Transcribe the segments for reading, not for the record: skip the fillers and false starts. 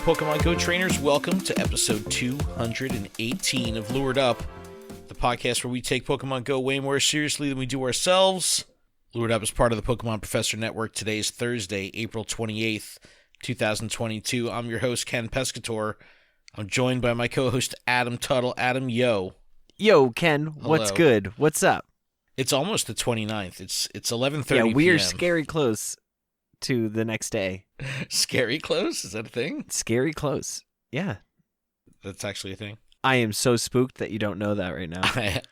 Pokemon Go trainers, welcome to episode 218 of Lured Up, the podcast where we take Pokemon Go way more seriously than we do ourselves. Lured Up is part of the Pokemon Professor Network. Today is Thursday, April 28th, 2022. I'm your host, Ken Pescator. I'm joined by my co-host, Adam Tuttle. Adam, yo. Yo, Ken, what's Hello. good? What's up? It's almost the 29th. It's 11:30 Yeah, we PM. are scary close to the next day. Scary close? Is that a thing? Scary close. Yeah. That's actually a thing. I am so spooked that you don't know that right now.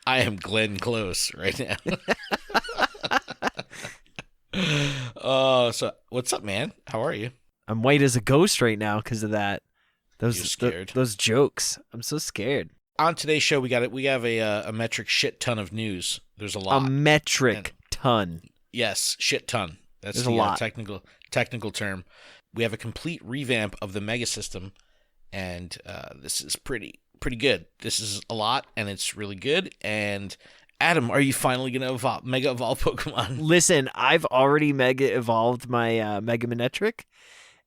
I am Glenn Close right now. So what's up, man? How are you? I'm white as a ghost right now because of that. You're scared. Those jokes. I'm so scared. On today's show, we have a metric shit ton of news. There's a lot. A metric ton. Yes, shit ton. That's There's the a lot. Technical term. We have a complete revamp of the Mega system, and this is pretty good. This is a lot, and it's really good. And Adam, are you finally going to Mega Evolve Pokemon? Listen, I've already Mega Evolved my Mega Manetric,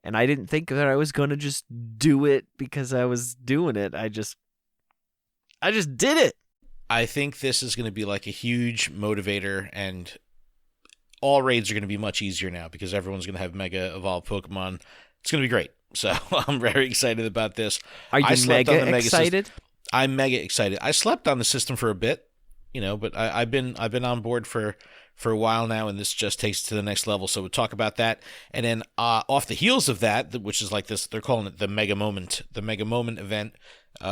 and I didn't think that I was going to just do it because I was doing it. I just did it. I think this is going to be like a huge motivator, and all raids are going to be much easier now because everyone's going to have Mega Evolved Pokemon. It's going to be great. So I'm very excited about this. Are you mega excited? I'm mega excited. I slept on the system for a bit, but I've been on board for a while now, and this just takes it to the next level. So we'll talk about that. And then off the heels of that, which is like this, they're calling it the Mega Moment event.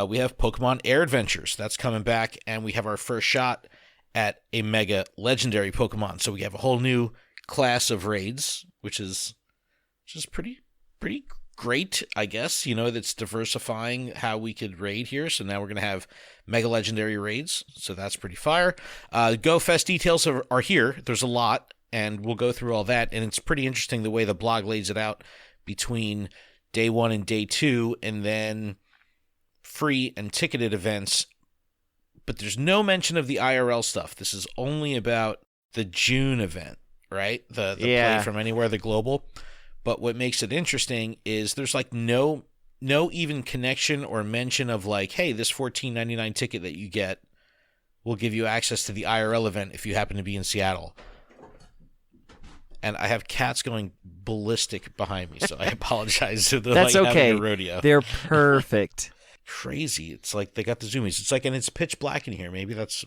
We have Pokemon Air Adventures. That's coming back, and we have our first shot at a Mega Legendary Pokemon. So we have a whole new class of raids, which is just pretty great, I guess. That's diversifying how we could raid here. So now we're going to have Mega Legendary raids. So that's pretty fire. Go Fest details are here. There's a lot, and we'll go through all that. And it's pretty interesting the way the blog lays it out between day 1 and day 2, and then free and ticketed events. But there's no mention of the IRL stuff. This is only about the June event, right? The play from anywhere, the global. But what makes it interesting is there's like no even connection or mention of like, hey, this $14.99 ticket that you get will give you access to the IRL event if you happen to be in Seattle. And I have cats going ballistic behind me, so I apologize to the That's okay. having a rodeo. They're perfect. Crazy. It's like they got the zoomies. It's like, and it's pitch black in here. Maybe that's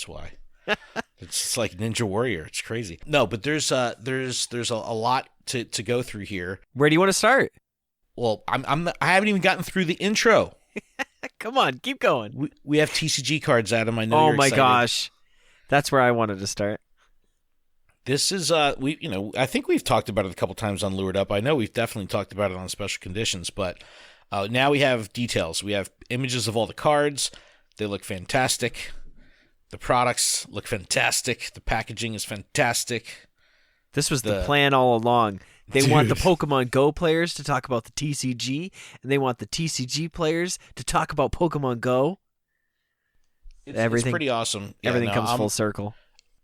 why. It's like Ninja Warrior. It's crazy. No, but there's a lot to go through here. Where do you want to start? Well, I haven't even gotten through the intro. Come on, keep going. We have TCG cards, Adam. I know. Oh you're my excited. gosh, that's where I wanted to start. This is I think we've talked about it a couple times on Lured Up. I know we've definitely talked about it on Special Conditions, but now we have details. We have images of all the cards. They look fantastic. The products look fantastic. The packaging is fantastic. This was the plan all along. They want the Pokemon Go players to talk about the TCG, and they want the TCG players to talk about Pokemon Go. It's pretty awesome. Everything comes full circle.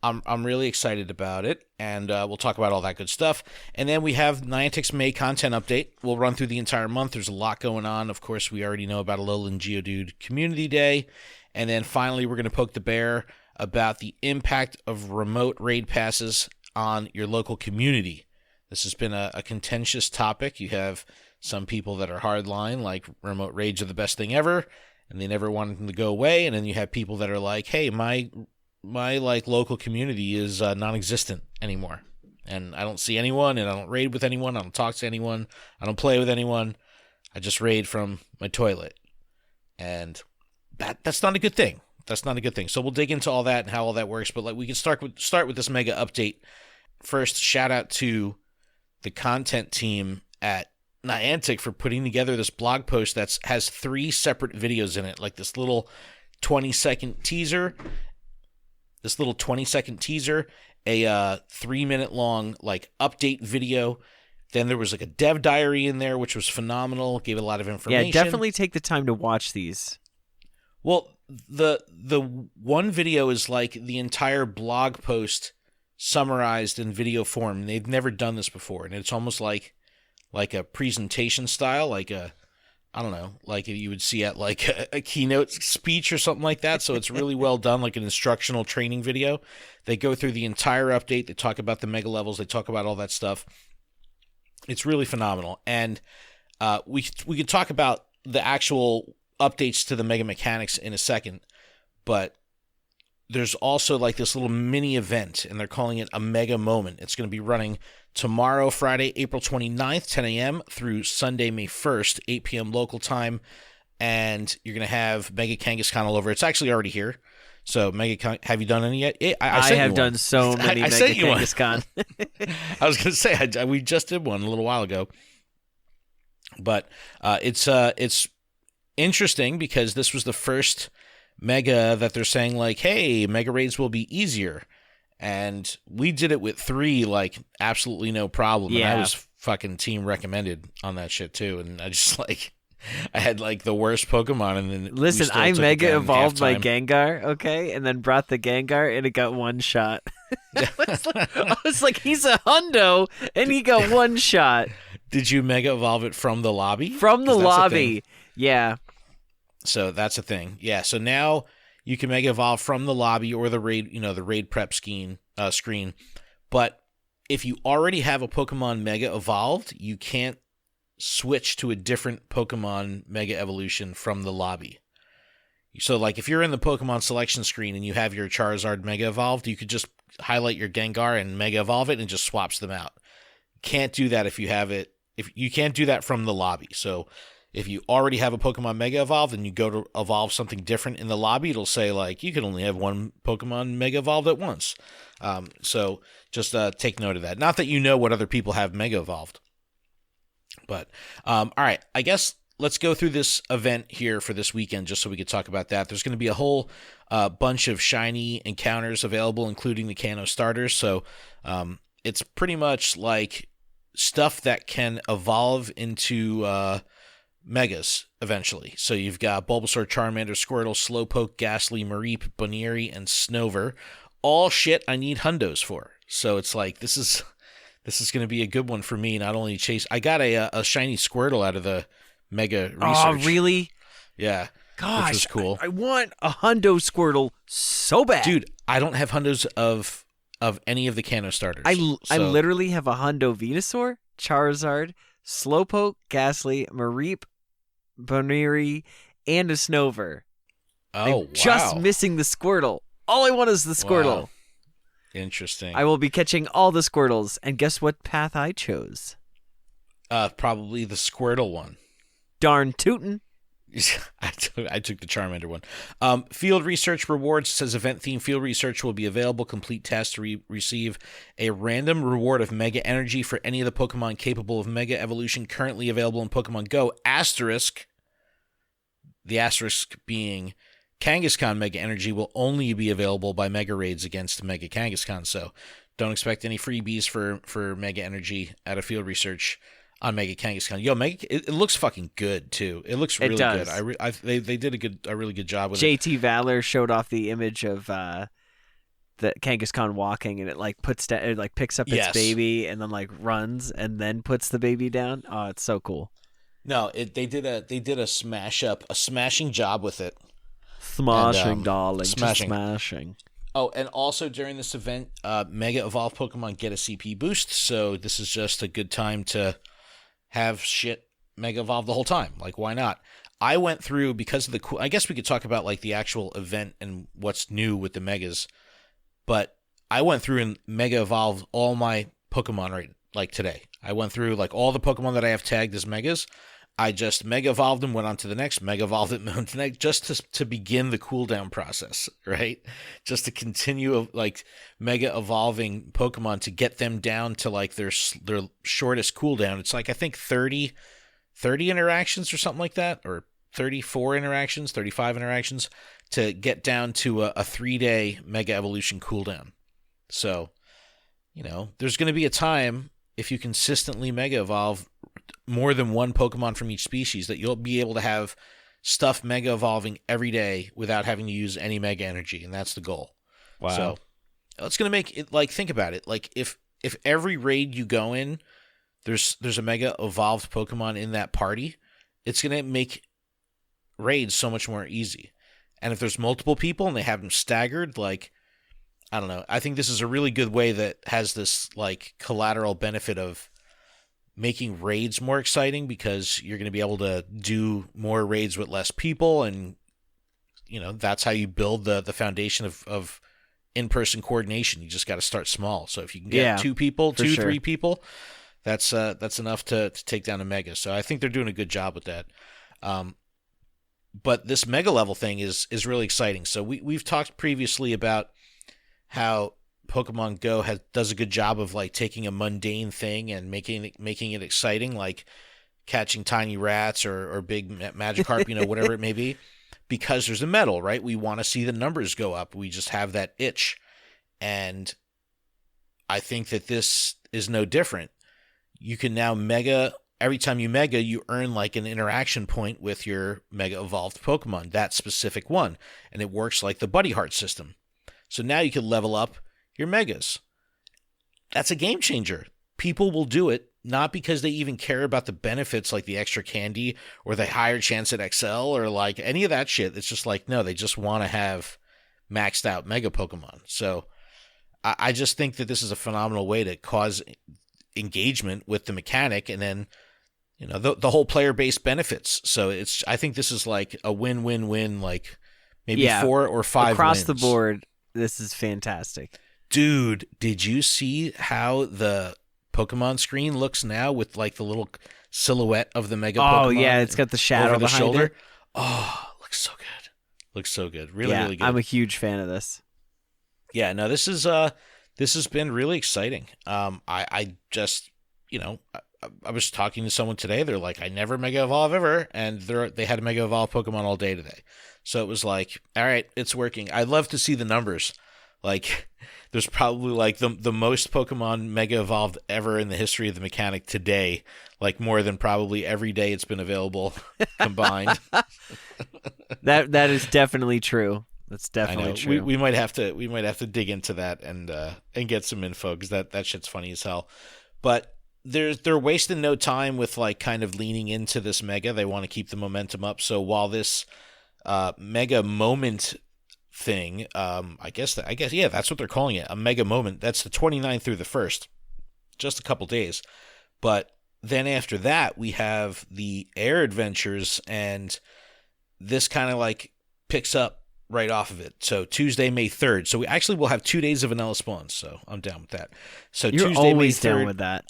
I'm really excited about it, and we'll talk about all that good stuff. And then we have Niantic's May content update. We'll run through the entire month. There's a lot going on. Of course, we already know about Alolan Geodude Community Day. And then finally, we're going to poke the bear about the impact of remote raid passes on your local community. This has been a contentious topic. You have some people that are hardline, like remote raids are the best thing ever, and they never wanted them to go away. And then you have people that are like, hey, my like local community is non-existent anymore, and I don't see anyone, and I don't raid with anyone, I don't talk to anyone, I don't play with anyone, I just raid from my toilet, and that's not a good thing. That's not a good thing. So we'll dig into all that and how all that works, but like we can start with this mega update. First, shout out to the content team at Niantic for putting together this blog post that has 3 separate videos in it, like this little 20-second teaser. This little 20-second teaser, a 3-minute long like update video. Then there was like a dev diary in there, which was phenomenal. Gave a lot of information. Yeah, definitely take the time to watch these. Well, the one video is like the entire blog post summarized in video form. They've never done this before, and it's almost like a presentation style, like a I don't know, like you would see at like a keynote speech or something like that. So it's really well done, like an instructional training video. They go through the entire update. They talk about the mega levels. They talk about all that stuff. It's really phenomenal. And we could talk about the actual updates to the mega mechanics in a second, but there's also like this little mini event, and they're calling it a Mega Moment. It's going to be running tomorrow, Friday, April 29th, 10 a.m. through Sunday, May 1st, 8 p.m. local time. And you're going to have Mega Kangaskhan all over. It's actually already here. So, have you done any yet? I have done so many Mega Kangaskhan. I was going to say, we just did one a little while ago. But it's interesting because this was the first Mega that they're saying, like, hey, Mega Raids will be easier. And we did it with 3, like, absolutely no problem. Yeah. And I was fucking team recommended on that shit, too. And I just, like, I had, like, the worst Pokemon. And then listen, I Mega evolved my Gengar, okay? And then brought the Gengar, and it got one shot. I was like, he's a hundo, and he got one shot. Did you Mega evolve it from the lobby? From the lobby, yeah. So that's a thing. Yeah, so now you can Mega Evolve from the lobby or the raid, the raid prep screen. But if you already have a Pokemon Mega Evolved, you can't switch to a different Pokemon Mega Evolution from the lobby. So, like, if you're in the Pokemon selection screen and you have your Charizard Mega Evolved, you could just highlight your Gengar and Mega Evolve it, and it just swaps them out. Can't do that if you have it. If you can't do that from the lobby. So if you already have a Pokemon Mega Evolved and you go to evolve something different in the lobby, it'll say, like, you can only have one Pokemon Mega Evolved at once. So just take note of that. Not that you know what other people have Mega Evolved. But, all right, I guess let's go through this event here for this weekend just so we could talk about that. There's going to be a whole bunch of shiny encounters available, including the Kanto starters. So it's pretty much like stuff that can evolve into Megas eventually. So you've got Bulbasaur, Charmander, Squirtle, Slowpoke, Ghastly, Mareep, Bonnieri, and Snover. All shit I need hundos for. So it's like this is going to be a good one for me. Not only chase, I got a shiny Squirtle out of the Mega Research. Oh, really? Yeah. Gosh, which was cool. I want a hundo Squirtle so bad, dude. I don't have hundos of any of the Kanto starters. I literally have a hundo Venusaur, Charizard, Slowpoke, Ghastly, Mareep, Bonnieri, and a Snover. Oh, I'm just missing the Squirtle. All I want is the Squirtle. Wow. Interesting. I will be catching all the Squirtles, and guess what path I chose? Probably the Squirtle one. Darn tootin'. I took the Charmander one. Field research rewards says event theme field research will be available. Complete tasks to receive a random reward of Mega Energy for any of the Pokemon capable of Mega Evolution currently available in Pokemon Go. Asterisk. The asterisk being Kangaskhan Mega Energy will only be available by Mega Raids against Mega Kangaskhan. So don't expect any freebies for Mega Energy out of field research on Mega Kangaskhan. Yo, it looks fucking good too. It looks really good. They did a really good job with it. JT Valor showed off the image of the Kangaskhan walking, and it like picks up its baby and then like runs and then puts the baby down. Oh, it's so cool. No, they did a smashing job with it. Smashing, darling. Smashing. Oh, and also during this event, Mega Evolved Pokemon get a CP boost, so this is just a good time to have shit Mega Evolve the whole time. Like, why not? I went through, because of the I guess we could talk about like the actual event and what's new with the Megas, but I went through and Mega Evolved all my Pokemon right like today. I went through like all the Pokemon that I have tagged as Megas. I just Mega Evolved them, went on to the next, Mega Evolved it, went on to the next, just to begin the cooldown process, right? Just to continue like Mega Evolving Pokemon to get them down to like their shortest cooldown. It's like, I think 30 interactions or something like that, or 34 interactions, 35 interactions to get down to a 3-day Mega Evolution cooldown. So, there's going to be a time, if you consistently Mega Evolve more than one Pokemon from each species, that you'll be able to have stuff Mega Evolving every day without having to use any Mega Energy, and that's the goal. Wow. So it's going to make it, like, think about it. Like, if every raid you go in, there's a Mega Evolved Pokemon in that party, it's going to make raids so much more easy. And if there's multiple people and they have them staggered, like, I don't know. I think this is a really good way that has this like collateral benefit of making raids more exciting, because you're going to be able to do more raids with less people, and that's how you build the foundation of in-person coordination. You just got to start small. So if you can get 2 people, 3 people, that's enough to take down a mega. So I think they're doing a good job with that. But this mega level thing is really exciting. So we've talked previously about how Pokemon Go does a good job of like taking a mundane thing and making it exciting, like catching tiny rats or big Magikarp, whatever it may be, because there's a medal, right? We want to see the numbers go up. We just have that itch. And I think that this is no different. You can now every time you mega, you earn like an interaction point with your mega evolved Pokemon, that specific one. And it works like the Buddy Heart system. So now you can level up your megas. That's a game changer. People will do it, not because they even care about the benefits like the extra candy or the higher chance at XL or like any of that shit. It's just like, no, they just want to have maxed out mega Pokemon. So I just think that this is a phenomenal way to cause engagement with the mechanic, and then the whole player base benefits. So I think this is like a win-win-win, like maybe 4 or 5 across wins. the board. This is fantastic. Dude, did you see how the Pokemon screen looks now with like the little silhouette of the Mega Pokemon? Oh yeah, it's got the shadow over the behind shoulder. it. Oh, looks so good. Looks so good. Really good. I'm a huge fan of this. Yeah, no, this has been really exciting. I just, I was talking to someone today. They're like, I never Mega Evolve ever, and they had a Mega Evolve Pokemon all day today. So it was like, all right, it's working. I'd love to see the numbers. Like, there's probably like the most Pokemon Mega Evolved ever in the history of the mechanic today. Like more than probably every day it's been available combined. That is definitely true. That's definitely true. We might have to dig into that and get some info, because that shit's funny as hell. But they're wasting no time with like kind of leaning into this mega. They want to keep the momentum up. So while this Mega Moment thing, I guess yeah, that's what they're calling it, a Mega Moment. That's the 29th through the 1st, just a couple days. But then after that, we have the Air Adventures, and this kind of like picks up right off of it. So Tuesday, May 3rd. So we actually will have 2 days of vanilla spawns. So I'm down with that. So You're Tuesday, always May 3rd, down with that.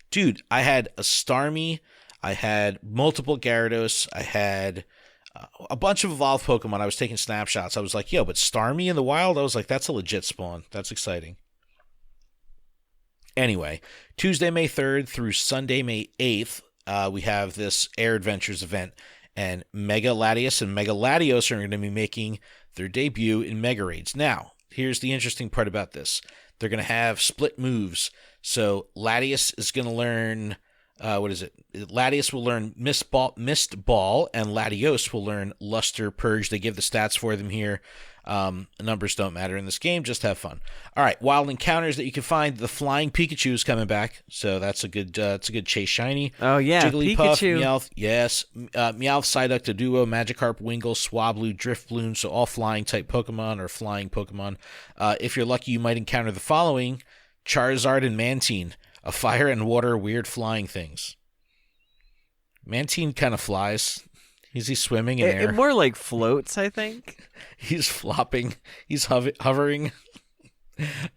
Dude, I had a Starmie, I had multiple Gyarados, I had a bunch of evolved Pokemon. I was taking snapshots. I was like, yo, but Starmie in the wild? I was like, that's a legit spawn. That's exciting. Anyway, Tuesday, May 3rd through Sunday, May 8th, we have this Air Adventures event, and Mega Latias and Mega Latios are going to be making their debut in Mega Raids. Now, here's the interesting part about this. They're going to have split moves. So Latias is going to learn... Latias will learn Mist Ball, and Latios will learn Luster Purge. They give the stats for them here. Numbers don't matter in this game. Just have fun. All right, wild encounters that you can find. The Flying Pikachu is coming back, so that's a good chase shiny. Oh yeah, Jigglypuff, Pikachu. Meowth, yes, Meowth, Psyduck, Doduo, Magikarp, Wingull, Swablu, Drifloon. So all flying type Pokemon or flying Pokemon. If you're lucky, you might encounter the following: Charizard and Mantine. A fire and water weird flying things. Mantine kind of flies. Is he swimming in air? It more like floats, I think. He's flopping. He's hovering.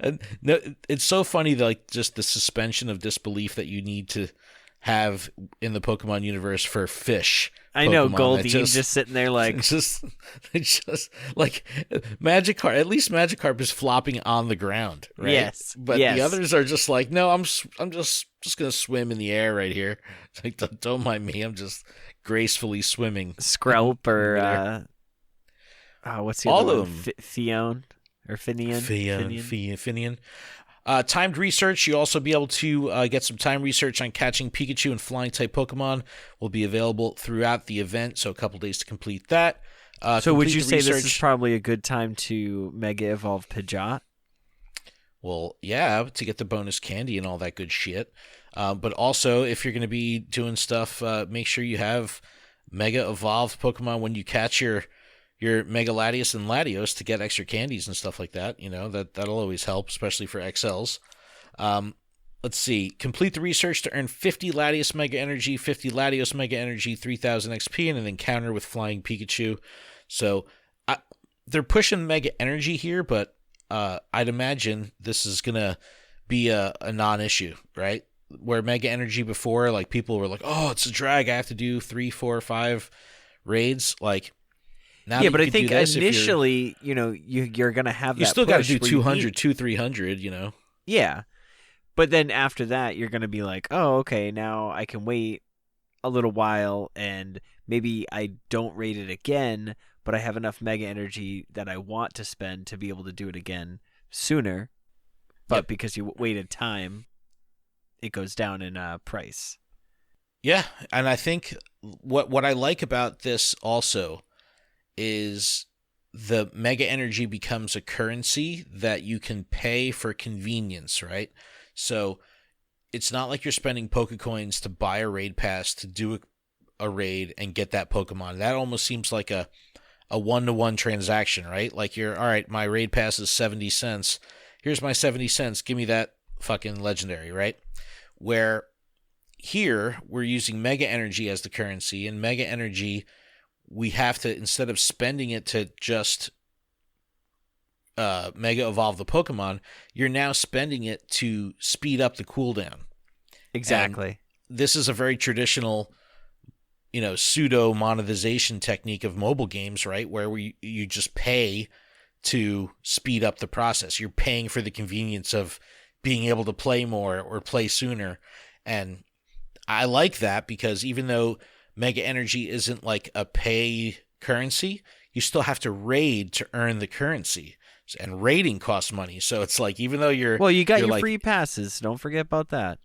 And no, it's so funny, like just the suspension of disbelief that you need to have in the Pokemon universe for fish. I know, Pokemon Goldeen just sitting there like... It's just like Magikarp. At least Magikarp is flopping on the ground, right? Yes. But the others are just like, no, I'm just going to swim in the air right here. It's like, don't mind me. I'm just gracefully swimming. Skrelp or... what's the all other of one? them. Theon? Or Finian? Finian. Timed research. You'll also be able to get some time research on catching Pikachu and flying type Pokemon. Will be available throughout the event, so a couple days to complete that. So would you say this is probably a good time to Mega Evolve Pidgeot? Well, yeah, to get the bonus candy and all that good shit. But also, if you're going to be doing stuff, make sure you have Mega Evolved Pokemon when you catch your Mega Latias and Latios to get extra candies and stuff like that. That'll always help, especially for XLs. Let's see. Complete the research to earn 50 Latias Mega Energy, 50 Latios Mega Energy, 3,000 XP, and then counter with Flying Pikachu. So they're pushing Mega Energy here, but I'd imagine this is going to be a non-issue, right? Where Mega Energy before, like, people were like, oh, it's a drag. I have to do 3, 4, 5 raids. Like, now yeah, but I think initially, you're going to have that. You still got to do 200, 300, Yeah. But then after that, you're going to be like, oh, okay, now I can wait a little while and maybe I don't rate it again, but I have enough Mega Energy that I want to spend to be able to do it again sooner. But because you waited time, it goes down in price. Yeah, and I think what I like about this also is the Mega Energy becomes a currency that you can pay for convenience, right? So it's not like you're spending Pokecoins to buy a raid pass to do a raid and get that Pokemon. That almost seems like a one-to-one transaction, right? Like all right, my raid pass is 70 cents. Here's my 70 cents. Give me that fucking legendary, right? Where here we're using Mega Energy as the currency, and Mega Energy, we have to, instead of spending it to just Mega Evolve the Pokemon, you're now spending it to speed up the cooldown. Exactly. And this is a very traditional, pseudo monetization technique of mobile games, right? Where you just pay to speed up the process. You're paying for the convenience of being able to play more or play sooner. And I like that because even though Mega Energy isn't like a pay currency, you still have to raid to earn the currency. And raiding costs money. So it's like, even though you got your free passes. Don't forget about that.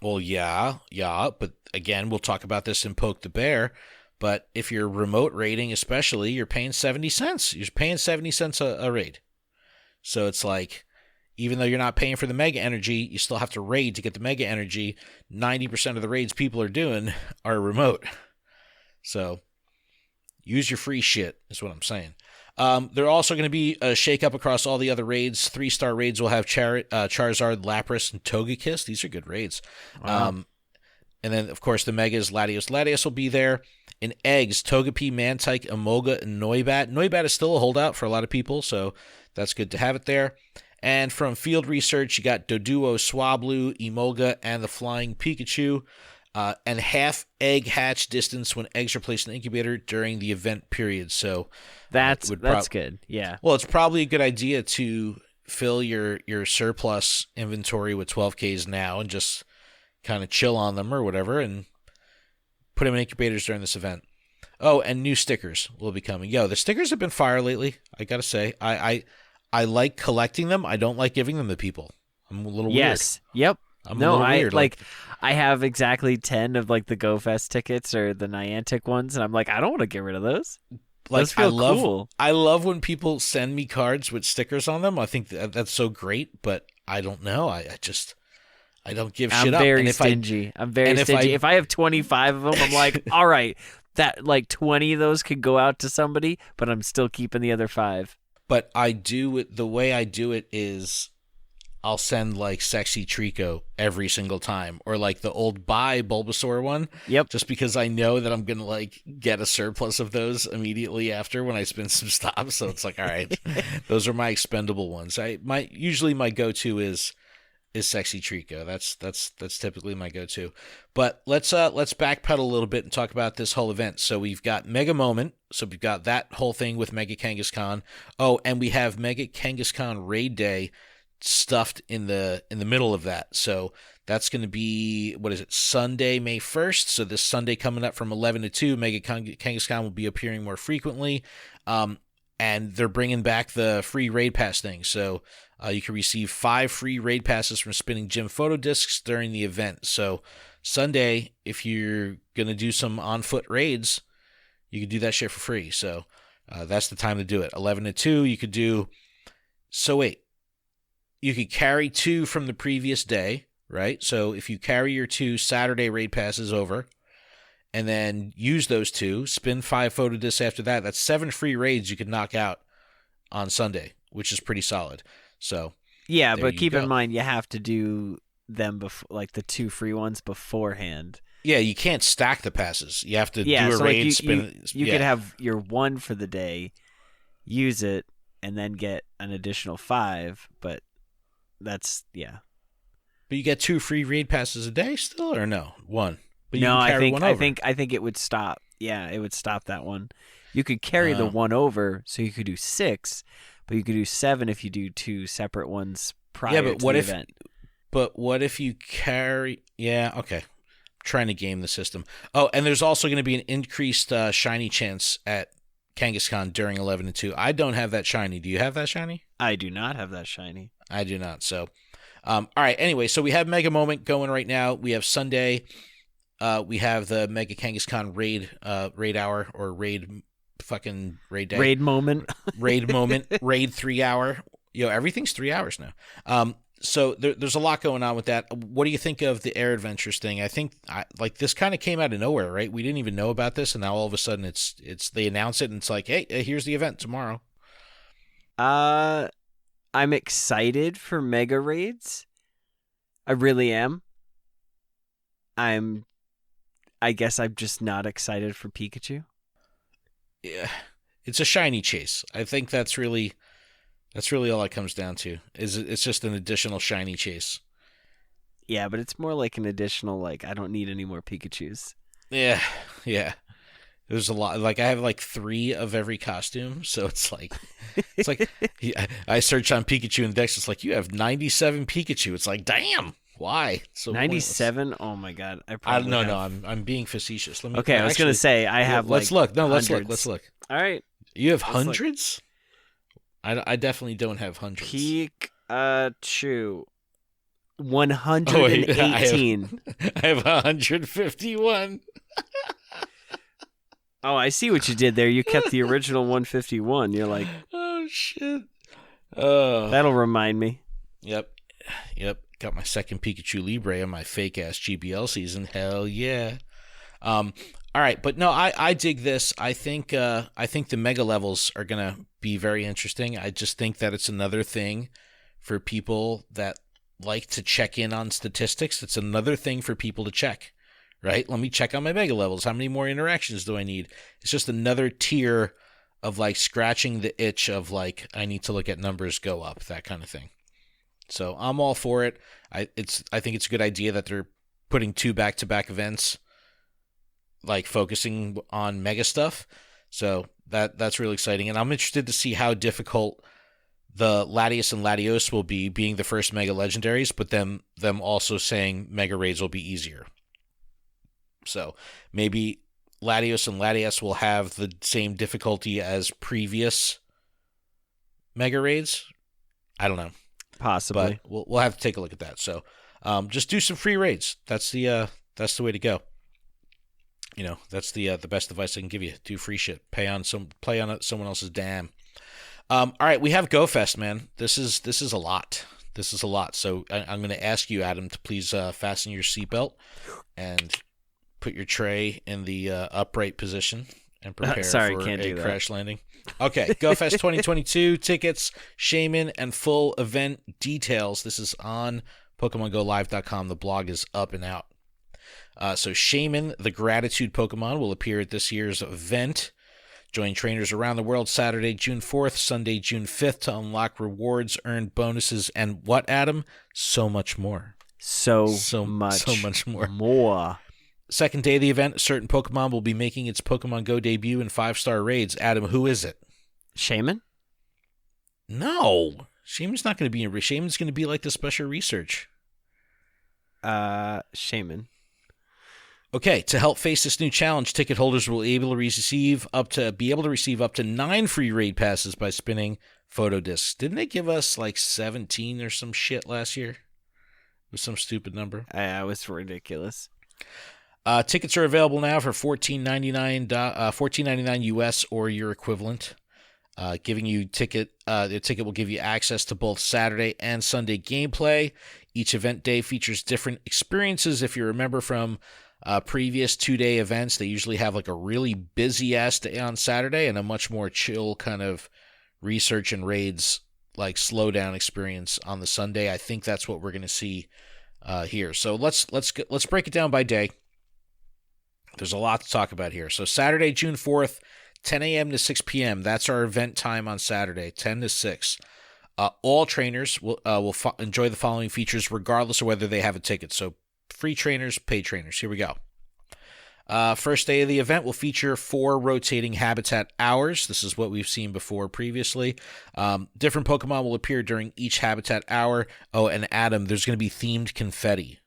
Well, yeah. But again, we'll talk about this in Poke the Bear. But if you're remote raiding, especially, you're paying 70 cents. You're paying 70 cents a raid. So it's like, even though you're not paying for the Mega Energy, you still have to raid to get the Mega Energy. 90% of the raids people are doing are remote. So use your free shit is what I'm saying. There are also going to be a shake-up across all the other raids. 3-star raids will have Charizard, Lapras, and Togekiss. These are good raids. Wow. And then, of course, the Megas, Latios. Latios will be there. In eggs, Togepi, Mantike, Emolga, and Noibat. Noibat is still a holdout for a lot of people, so that's good to have it there. And from field research, you got Doduo, Swablu, Emolga, and the Flying Pikachu. And half egg hatch distance when eggs are placed in the incubator during the event period. So that's good. Yeah. Well, it's probably a good idea to fill your surplus inventory with 12Ks now and just kind of chill on them or whatever and put them in incubators during this event. Oh, and new stickers will be coming. The stickers have been fire lately. I gotta say, I like collecting them. I don't like giving them to people. I'm a little weird. Yes. Yep. I'm a little weird. I have exactly 10 of the Go Fest tickets or the Niantic ones, and I'm like, I don't want to get rid of those. Those feel cool. I love when people send me cards with stickers on them. I think that's so great, but I don't know. I don't give shit up. I'm very stingy. If I have 25 of them, I'm like, all right, that 20 of those could go out to somebody, but I'm still keeping the other 5. But I do it, the way I do it is I'll send Sexy Trico every single time, or the old buy Bulbasaur one. Yep. Just because I know that I'm gonna get a surplus of those immediately after when I spend some stops. So it's all right, those are my expendable ones. Usually my go-to is Sexy Trico. That's typically my go-to. But let's backpedal a little bit and talk about this whole event. So we've got Mega Moment. So we've got that whole thing with Mega Kangaskhan. Oh, and we have Mega Kangaskhan Raid Day stuffed in the middle of that. So that's going to be, Sunday, May 1st. So this Sunday coming up from 11 to 2, Mega Kangaskhan will be appearing more frequently. And they're bringing back the free raid pass thing. So you can receive 5 free raid passes from spinning gym photo discs during the event. So Sunday, if you're going to do some on-foot raids, you can do that shit for free. So that's the time to do it. 11 to 2, you could do... So wait. You could carry 2 from the previous day, right? So if you carry your 2 Saturday raid passes over, and then use those 2, spin 5 photo discs after that. That's 7 free raids you could knock out on Sunday, which is pretty solid. So yeah, there but you keep in go. mind you have to do them before, like the 2 free ones beforehand. Yeah, you can't stack the passes. You have to Yeah, do a so raid, like spin. you yeah. could have your 1 for the day, use it, and then get an additional 5. But that's But you get 2 free raid passes a day still, or no? 1. But you no, can carry one over. I think it would stop. Yeah, it would stop that one. You could carry the 1 over, so you could do 6, but you could do 7 if you do 2 separate ones prior to the event. But what if you carry? Yeah, okay. I'm trying to game the system. Oh, and there's also going to be an increased shiny chance at Kangaskhan during 11 and 2. I don't have that shiny. Do you have that shiny? I do not have that shiny. I do not. So, all right. Anyway, so we have Mega Moment going right now. We have Sunday. We have the Mega Kangaskhan raid hour, or raid day. Raid moment. Raid moment. Raid 3 hour. Everything's 3 hours now. So there's a lot going on with that. What do you think of the Air Adventures thing? I think this kind of came out of nowhere, right? We didn't even know about this, and now all of a sudden it's they announce it, and it's like, hey, here's the event tomorrow. I'm excited for mega raids. I really am. I guess I'm just not excited for Pikachu. Yeah, it's a shiny chase. I think that's really all it comes down to. It's just an additional shiny chase. Yeah, but it's more like an additional, I don't need any more Pikachus. Yeah. There's a lot. I have 3 of every costume, so it's like I search on Pikachu Index. It's like, you have 97 Pikachu. It's like, damn, why? So 97? Oh my god! I'm being facetious. Okay, I was gonna say I have. Let's look. No, let's hundreds. look. Let's look. All right. You have hundreds? I definitely don't have hundreds. Pikachu. 118. I have 151. Oh, I see what you did there. You kept the original 151. You're like, oh shit. Oh, that'll remind me. Yep. Got my second Pikachu Libre on my fake ass GBL season. Hell yeah. All right, but no, I dig this. I think the mega levels are gonna be very interesting. I just think that it's another thing for people that like to check in on statistics. It's another thing for people to check. Right? Let me check on my mega levels. How many more interactions do I need? It's just another tier of scratching the itch of I need to look at numbers go up, that kind of thing. So I'm all for it. I think it's a good idea that they're putting 2 back-to-back events, focusing on mega stuff. So that's really exciting. And I'm interested to see how difficult the Latias and Latios will be, being the first mega legendaries, but them also saying mega raids will be easier. So maybe Latios and Latias will have the same difficulty as previous mega raids. I don't know. Possibly. But we'll have to take a look at that. So just do some free raids. That's the way to go. That's the best advice I can give you. Do free shit. Play on someone else's dam. All right, we have GoFest, man. This is a lot. This is a lot. So I'm going to ask you, Adam, to please fasten your seatbelt and put your tray in the upright position and prepare for a crash landing. Okay, GoFest 2022 tickets, Shaman, and full event details. This is on PokemonGoLive.com. The blog is up and out. So Shaman, the Gratitude Pokemon, will appear at this year's event. Join trainers around the world Saturday, June 4th, Sunday, June 5th to unlock rewards, earn bonuses, and what, Adam? So much more. So much more. Second day of the event, a certain Pokemon will be making its Pokemon Go debut in 5-star raids. Adam, who is it? Shaman? No. Shaman's not going to be in. Shaman's going to be the special research. Shaman. Okay, to help face this new challenge, ticket holders will be able to receive up to 9 free raid passes by spinning photo discs. Didn't they give us 17 or some shit last year? It was some stupid number. It was ridiculous. Tickets are available now for $14.99 US or your equivalent. Giving you the ticket will give you access to both Saturday and Sunday gameplay. Each event day features different experiences. If you remember from previous 2-day events. They usually have like a really busy ass day on Saturday and a much more chill kind of research and raids, like slow down experience on the Sunday. I think that's what we're going to see here. So let's break it down by day. There's a lot to talk about here. So Saturday, June 4th, 10 a.m. to 6 p.m. That's our event time on Saturday, 10 to 6. All trainers will enjoy the following features regardless of whether they have a ticket. So free trainers, paid trainers. Here we go. First day of the event will feature 4 rotating habitat hours. This is what we've seen before previously. Different Pokemon will appear during each habitat hour. Oh, and Adam, there's going to be themed confetti.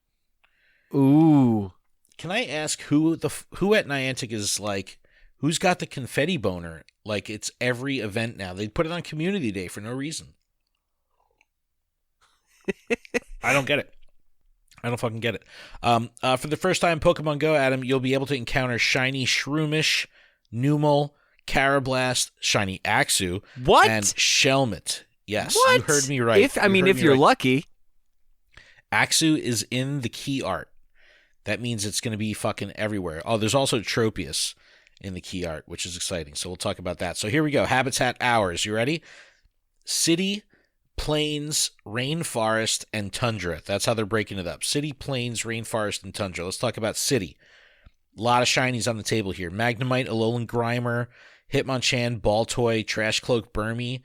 Ooh. Can I ask who at Niantic is like, who's got the confetti boner? Like, it's every event now. They put it on Community Day for no reason. I don't get it. I don't fucking get it. For the first time in Pokemon Go, Adam, you'll be able to encounter shiny Shroomish, Numel, Carablast, shiny Axew, what? and Shelmet. Yes, what? You heard me right. If you're lucky. Axew is in the key art. That means it's going to be fucking everywhere. Oh, there's also Tropius in the key art, which is exciting. So we'll talk about that. So here we go. Habitat hours. You ready? City, plains, rainforest, and tundra. That's how they're breaking it up. City, plains, rainforest, and tundra. Let's talk about city. A lot of shinies on the table here. Magnemite, Alolan Grimer, Hitmonchan, Baltoy, Trash Cloak Burmy,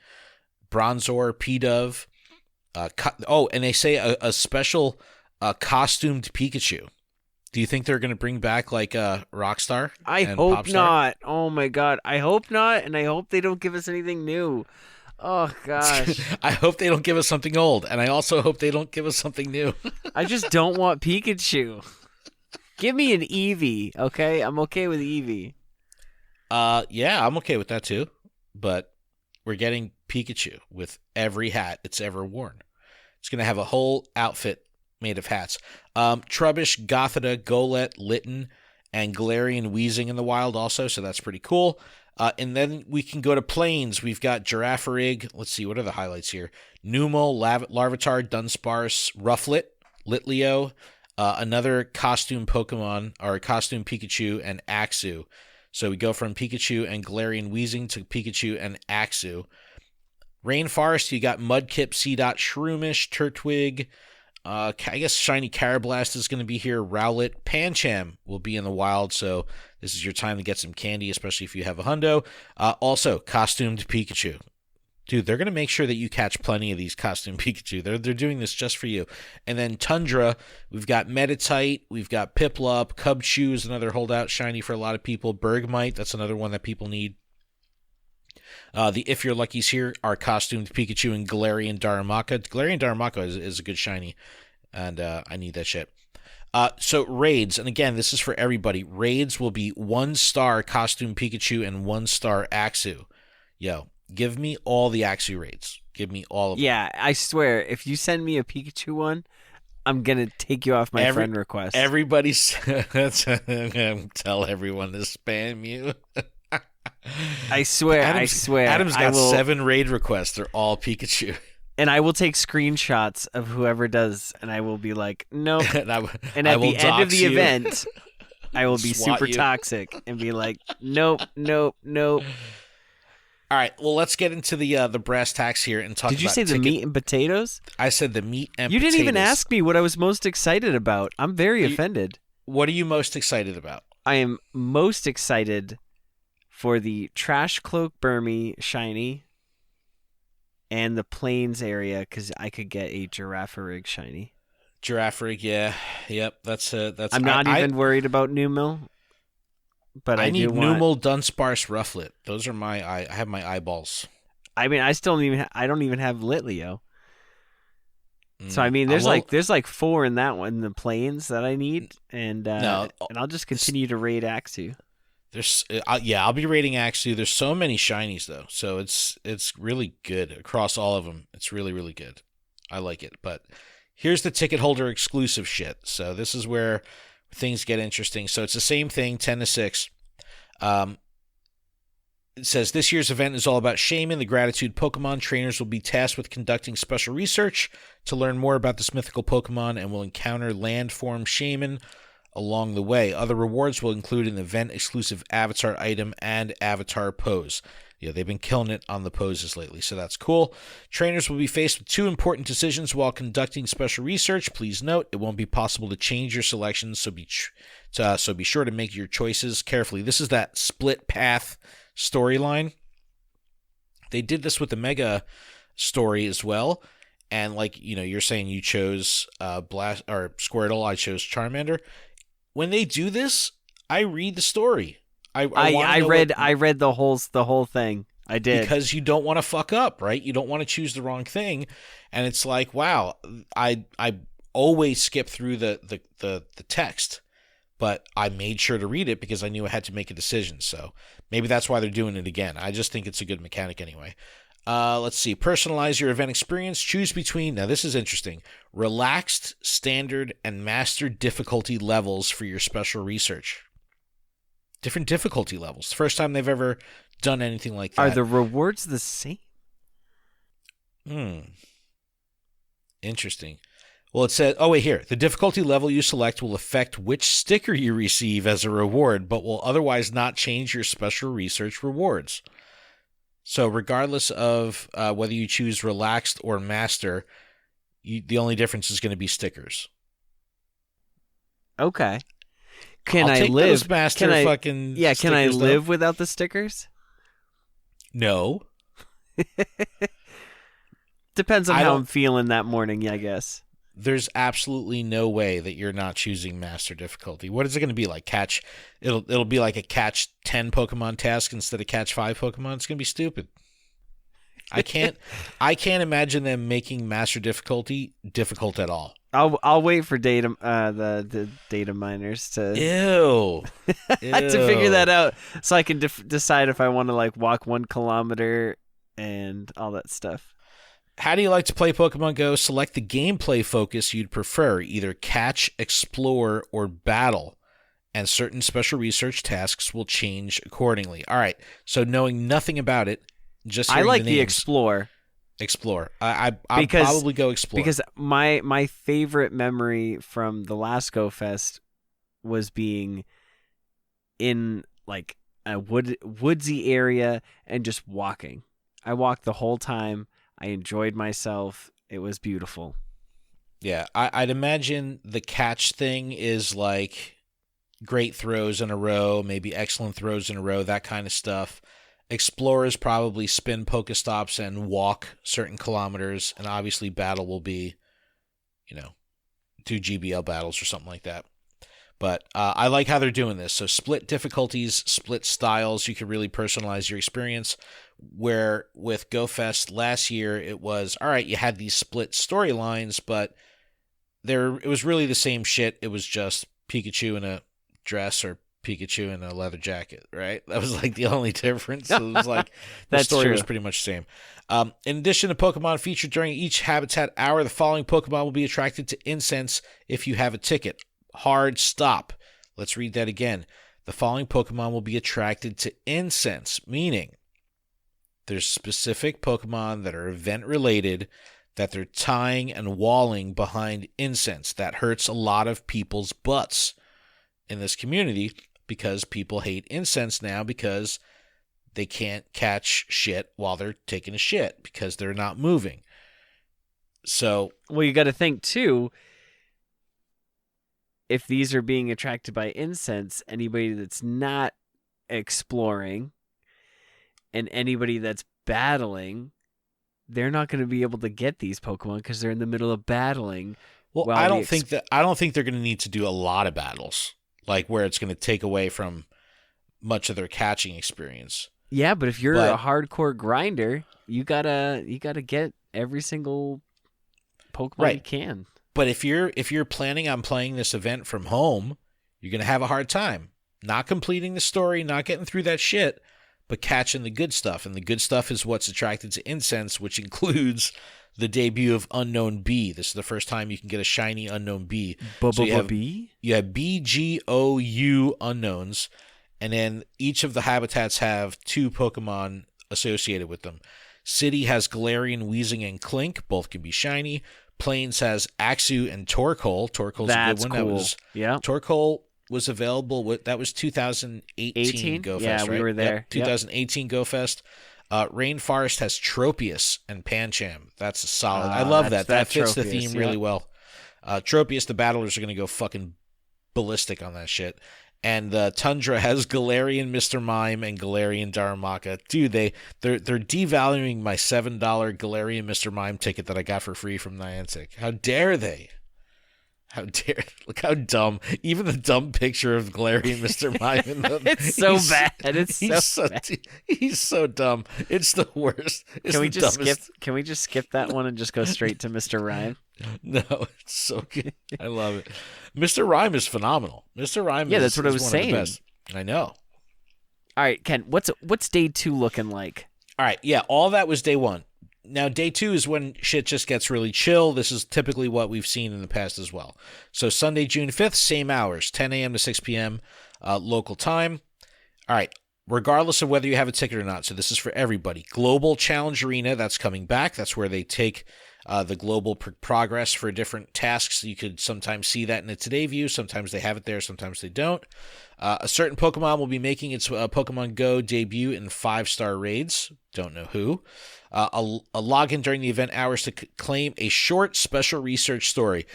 Bronzor, P-Dove. And they say a special costumed Pikachu. Do you think they're going to bring back like a Rockstar? I hope not. Oh my god. I hope not, and I hope they don't give us anything new. Oh gosh. I hope they don't give us something old, and I also hope they don't give us something new. I just don't want Pikachu. Give me an Eevee, okay? I'm okay with Eevee. Yeah, I'm okay with that too. But we're getting Pikachu with every hat it's ever worn. It's going to have a whole outfit made of hats. Trubbish, Gothita, Golett, Litten, and Galarian Weezing in the wild also, so that's pretty cool. And then we can go to plains. We've got Girafarig. Let's see, what are the highlights here? Numel, Larvitar, Dunsparce, Rufflet, Litleo, another costume Pokemon, or costume Pikachu, and Axew. So we go from Pikachu and Galarian Weezing to Pikachu and Axew. Rainforest, you got Mudkip, Seedot, Shroomish, Turtwig. I guess shiny Carablast is going to be here. Rowlet, Pancham will be in the wild, so this is your time to get some candy, especially if you have a hundo. Also, costumed Pikachu. Dude, they're going to make sure that you catch plenty of these costume Pikachu. They're doing this just for you. And then Tundra, we've got Meditite, we've got Piplup, Cubchoo is another holdout shiny for a lot of people. Bergmite, that's another one that people need. The If You're Luckies here are costumed Pikachu and Galarian Darumaka. Galarian Darumaka is a good shiny, and I need that shit. So raids, and again, this is for everybody. Raids will be 1-star costume Pikachu and 1-star Axew. Yo, give me all the Axew raids. Give me all of them. Yeah, I swear, if you send me a Pikachu one, I'm going to take you off my friend request. Everybody's... Tell everyone to spam you. I swear. Adam's got 7 raid requests. They're all Pikachu. And I will take screenshots of whoever does, and I will be like, nope. And at the end of the event, I will be super toxic and be like, nope. All right, well, let's get into the brass tacks here and talk about... Did you say the meat and potatoes? I said the meat and potatoes. You didn't even ask me what I was most excited about. I'm very offended. What are you most excited about? I am most excited for the Trash Cloak Burmy shiny and the Plains area, because I could get a Girafarig shiny. Girafarig, yeah. Yep, that's... I'm not even worried about Numel, but I need want... Numel, Dunsparce, Rufflet. Those are I have my eyeballs. I mean, I don't even have Litleo. So I mean, there's like 4 in that one, the Plains that I need, and I'll just continue to raid Axew. I'll be rating Axew. There's so many shinies though, so it's really good across all of them. It's really, really good. I like it. But here's the ticket holder exclusive shit. So this is where things get interesting. So it's the same thing, 10 to 6. It says this year's event is all about Shaman, the Gratitude Pokemon. Trainers will be tasked with conducting special research to learn more about this mythical Pokemon and will encounter landform Shaman. along the way. Other rewards will include an event-exclusive avatar item and avatar pose. Yeah, they've been killing it on the poses lately, so that's cool. Trainers will be faced with 2 important decisions while conducting special research. Please note, it won't be possible to change your selections, so be sure to make your choices carefully. This is that split path storyline. They did this with the Mega story as well, and you're saying you chose Blast or Squirtle, I chose Charmander. When they do this, I read the story. I read the whole thing. I did. Because you don't want to fuck up, right? You don't want to choose the wrong thing. And it's like, wow, I always skip through the text, but I made sure to read it because I knew I had to make a decision. So maybe that's why they're doing it again. I just think it's a good mechanic anyway. Let's see. Personalize your event experience. Choose between, now this is interesting, relaxed, standard, and master difficulty levels for your special research. Different difficulty levels. First time they've ever done anything like that. Are the rewards the same? Interesting. Well, it says, oh wait, here. The difficulty level you select will affect which sticker you receive as a reward, but will otherwise not change your special research rewards. So regardless of whether you choose relaxed or master, the only difference is going to be stickers. Okay. Can I'll I take live? Those master can I, fucking yeah, can I stickers, live though. without the stickers? No. Depends on how I'm feeling that morning, I guess. There's absolutely no way that you're not choosing master difficulty. What is it going to be like? Catch? It'll be like a catch 10 Pokemon task instead of catch 5 Pokemon. It's going to be stupid. I can't imagine them making master difficulty difficult at all. I'll wait for the data miners to Ew. to figure that out, so I can decide if I want to walk 1 kilometer and all that stuff. How do you like to play Pokemon Go? Select the gameplay focus you'd prefer, either catch, explore, or battle, and certain special research tasks will change accordingly. All right, so knowing nothing about it, just I like the the explore. Explore. I'll probably go explore. Because my favorite memory from the last Go Fest was being in a woodsy area and just walking. I walked the whole time. I enjoyed myself. It was beautiful. Yeah, I'd imagine the catch thing is like great throws in a row, maybe excellent throws in a row, that kind of stuff. Explorers probably spin Pokestops and walk certain kilometers, and obviously battle will be, do GBL battles or something like that. But I like how they're doing this. So split difficulties, split styles. You can really personalize your experience. Where with GoFest last year, it was, all right, you had these split storylines, but it was really the same shit. It was just Pikachu in a dress or Pikachu in a leather jacket, right? That was the only difference. So it was the story was pretty much the same. In addition to Pokemon featured during each habitat hour, the following Pokemon will be attracted to incense if you have a ticket. Hard stop. Let's read that again. The following Pokemon will be attracted to incense, meaning there's specific Pokemon that are event related that they're tying and walling behind incense. That hurts a lot of people's butts in this community because people hate incense now because they can't catch shit while they're taking a shit because they're not moving. So, well, you got to think too, if these are being attracted by incense, anybody that's not exploring and anybody that's battling, they're not going to be able to get these Pokemon because they're in the middle of battling. Well, I don't think they're going to need to do a lot of battles, where it's going to take away from much of their catching experience. Yeah, but if you're a hardcore grinder, you gotta get every single Pokemon you can. But if you're planning on playing this event from home, you're going to have a hard time. Not completing the story, not getting through that shit, but catching the good stuff. And the good stuff is what's attracted to incense, which includes the debut of Unknown Bee. This is the first time you can get a shiny Unknown Bee. Bee? You have BGOU unknowns, and then each of the habitats have 2 Pokemon associated with them. City has Galarian, Weezing, and Clink. Both can be shiny. Plains has Axew and Torkoal. Torkoal's a good one. Cool. Torkoal was available. That was 2018 Go Fest, right? We were there. Yep, 2018 Go Fest. Rainforest has Tropius and Pancham. That's a solid. I love that. That fits the theme really well. Tropius, the battlers are going to go fucking ballistic on that shit. And the Tundra has Galarian Mr. Mime and Galarian Darumaka. Dude, they're devaluing my $7 Galarian Mr. Mime ticket that I got for free from Niantic. How dare they? How dare... Look how dumb. Even the dumb picture of Galarian Mr. Mime. It's so bad. It's so bad. He's so dumb. It's the worst. It's Can we just skip that one and just go straight to Mr. Rhyme? No, it's so good. I love it. Mr. Rhyme is phenomenal. Mr. Rhyme that's what I was saying. I know. All right, Ken, what's day 2 looking like? All right, yeah, all that was day 1. Now, day 2 is when shit just gets really chill. This is typically what we've seen in the past as well. So Sunday, June 5th, same hours, 10 a.m. to 6 p.m. Local time. All right, regardless of whether you have a ticket or not, so this is for everybody. Global Challenge Arena, that's coming back. That's where they take the global progress for different tasks. You could sometimes see that in the Today View. Sometimes they have it there. Sometimes they don't. A certain Pokemon will be making its Pokemon Go debut in 5-star raids. Don't know who. A login during the event hours to claim a short special research story.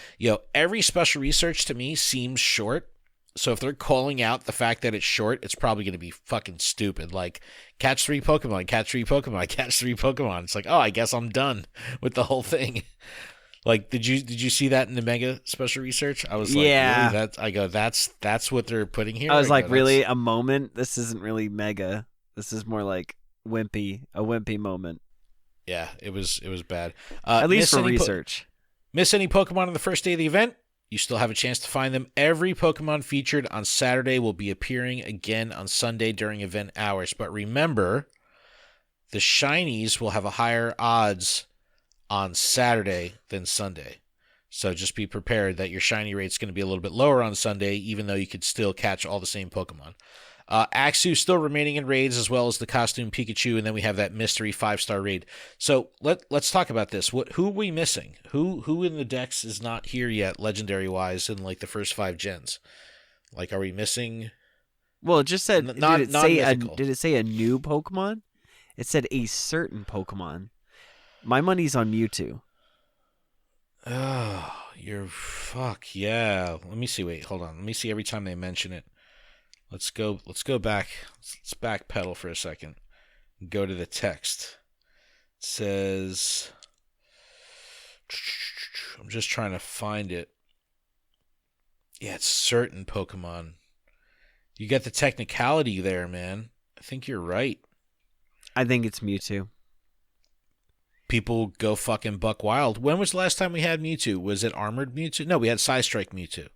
Every special research to me seems short. So if they're calling out the fact that it's short, it's probably going to be fucking stupid. Like, catch 3 Pokemon, catch 3 Pokemon, catch 3 Pokemon. It's like, oh, I guess I'm done with the whole thing. Like, did you see that in the Mega special research? I was like, really? That's what they're putting here? I was like, really? A moment? This isn't really Mega. This is more like a wimpy moment. Yeah, it was bad. At least for research. Miss any Pokemon on the first day of the event? You still have a chance to find them. Every Pokemon featured on Saturday will be appearing again on Sunday during event hours. But remember, the shinies will have a higher odds on Saturday than Sunday. So just be prepared that your shiny rate's going to be a little bit lower on Sunday, even though you could still catch all the same Pokemon. Axew still remaining in raids, as well as the costume Pikachu, and then we have that mystery 5-star raid. So let's talk about this. Who are we missing? Who in the decks is not here yet, legendary wise, in like the first 5 gens? Like, are we missing? Well, it just said did it say a new Pokemon? It said a certain Pokemon. My money's on Mewtwo. Oh, fuck yeah. Let me see. Wait, hold on. Let me see every time they mention it. Let's go back. Let's backpedal for a second. Go to the text. It says, I'm just trying to find it. Yeah, it's certain Pokemon. You got the technicality there, man. I think you're right. I think it's Mewtwo. People go fucking buck wild. When was the last time we had Mewtwo? Was it Armored Mewtwo? No, we had Psystrike Mewtwo.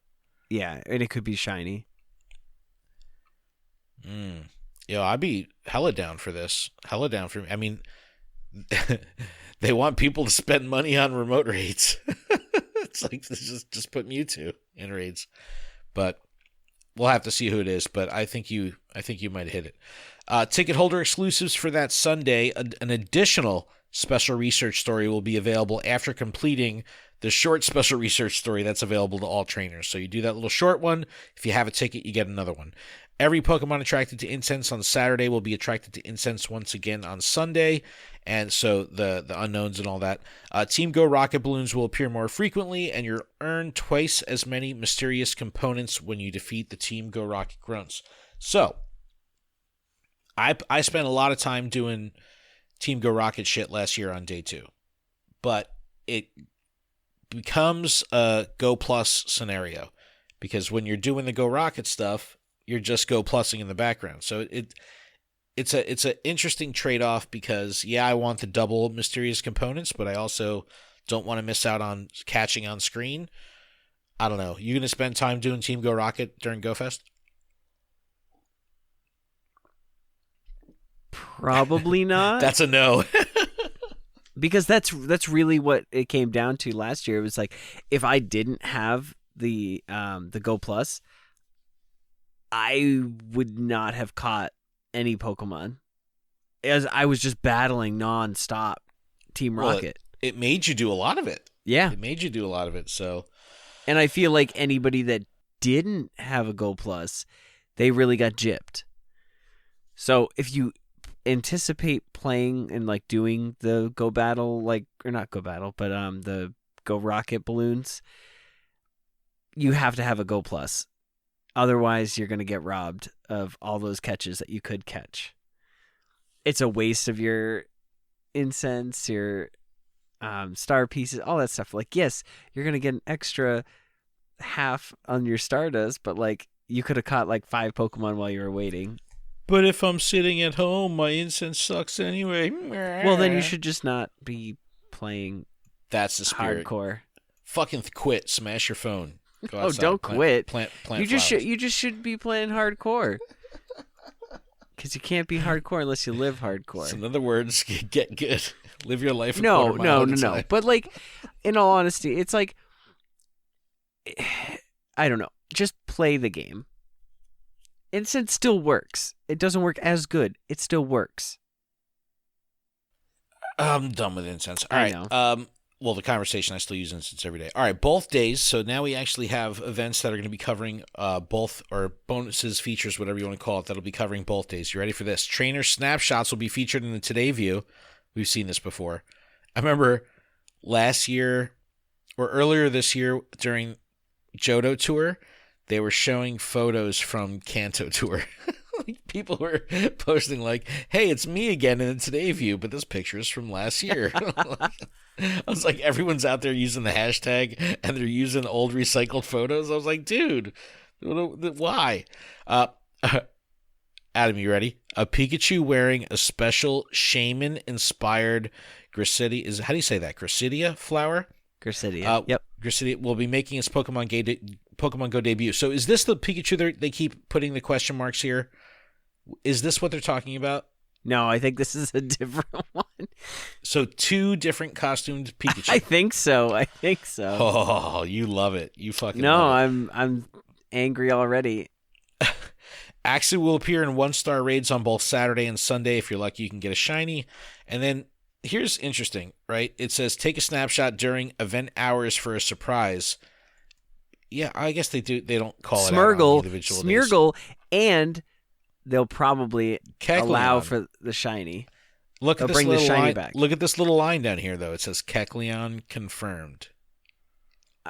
Yeah, and it could be shiny. I'd be hella down for this. Hella down for me. I mean, they want people to spend money on remote raids. It's like, just put Mewtwo in raids. But we'll have to see who it is. But I think you might hit it. Ticket holder exclusives for that Sunday. An additional special research story will be available after completing the short special research story that's available to all trainers. So you do that little short one. If you have a ticket, you get another one. Every Pokemon attracted to incense on Saturday will be attracted to incense once again on Sunday. And so the unknowns and all that. Team Go Rocket Balloons will appear more frequently, and you'll earn twice as many mysterious components when you defeat the Team Go Rocket Grunts. So, I spent a lot of time doing Team Go Rocket shit last year on day 2. But it becomes a Go Plus scenario. Because when you're doing the Go Rocket stuff, you're just Go Plussing in the background. So it's an interesting trade-off because, yeah, I want the double mysterious components, but I also don't want to miss out on catching on screen. I don't know. You going to spend time doing Team Go Rocket during Go Fest? Probably not. That's a no. Because that's really what it came down to last year. It was like, if I didn't have the Go Plus, I would not have caught any Pokemon. as I was just battling nonstop Team Rocket. It made you do a lot of it. Yeah. It made you do a lot of it. So, and I feel like anybody that didn't have a Go Plus, they really got gypped. So if you anticipate playing and like doing the Go Battle, like, or not Go Battle, but the Go Rocket balloons, you have to have a Go Plus. Otherwise, you're going to get robbed of all those catches that you could catch. It's a waste of your incense, your star pieces, all that stuff. Like, yes, you're going to get an extra half on your Stardust, but like you could have caught like 5 Pokemon while you were waiting. But if I'm sitting at home, my incense sucks anyway. Well, then you should just not be playing. That's the spirit. Hardcore. Fucking quit. Smash your phone. Go outside, don't quit. Plant you just should be playing hardcore. Because you can't be hardcore unless you live hardcore. So in other words, get good. Live your life. No. But like, in all honesty, it's like, I don't know. Just play the game. Incense still works. It doesn't work as good. It still works. I'm done with incense. All right. Well, the conversation, I still use incense every day. All right, both days. So now we actually have events that are going to be covering both, or bonuses, features, whatever you want to call it, that'll be covering both days. You ready for this? Trainer snapshots will be featured in the Today View. We've seen this before. I remember last year or earlier this year during Johto Tour, they were showing photos from Kanto Tour. People were posting like, hey, it's me again in the Today View, but this picture is from last year. I was like, everyone's out there using the hashtag, and they're using old recycled photos. I was like, dude, why? Adam, you ready? A Pikachu wearing a special shaman-inspired Gracidia. How do you say that? Gracidia flower? Gracidia. Yep. Gracidia will be making its Pokemon Go debut. So is this the Pikachu they keep putting the question marks here? Is this what they're talking about? No, I think this is a different one. So 2 different costumed Pikachu. I think so. Oh, you love it. You fucking no, love it. I'm angry already. Axie will appear in 1-star raids on both Saturday and Sunday. If you're lucky, you can get a shiny. And then here's interesting, right? It says take a snapshot during event hours for a surprise. Yeah, I guess they do. They don't call it out on individual Smeargle, and they'll probably Kecleon. Allow for the shiny. Look at this bring the little shiny line. back. Look at this little line down here, though. It says Kecleon confirmed.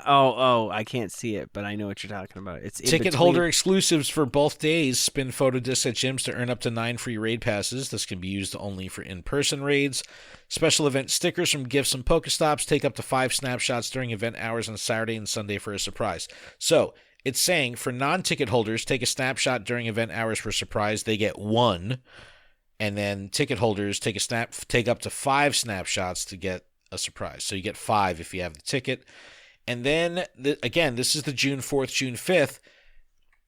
Oh, I can't see it, but I know what you're talking about. It's ticket holder exclusives for both days. Spin photo discs at gyms to earn up to 9 free raid passes. This can be used only for in-person raids. Special event stickers from gifts and Pokestops. Take up to 5 snapshots during event hours on Saturday and Sunday for a surprise. So it's saying for non-ticket holders, take a snapshot during event hours for a surprise. They get 1. And then ticket holders take up to 5 snapshots to get a surprise. So you get 5 if you have the ticket. And then, again, this is the June 4th, June 5th.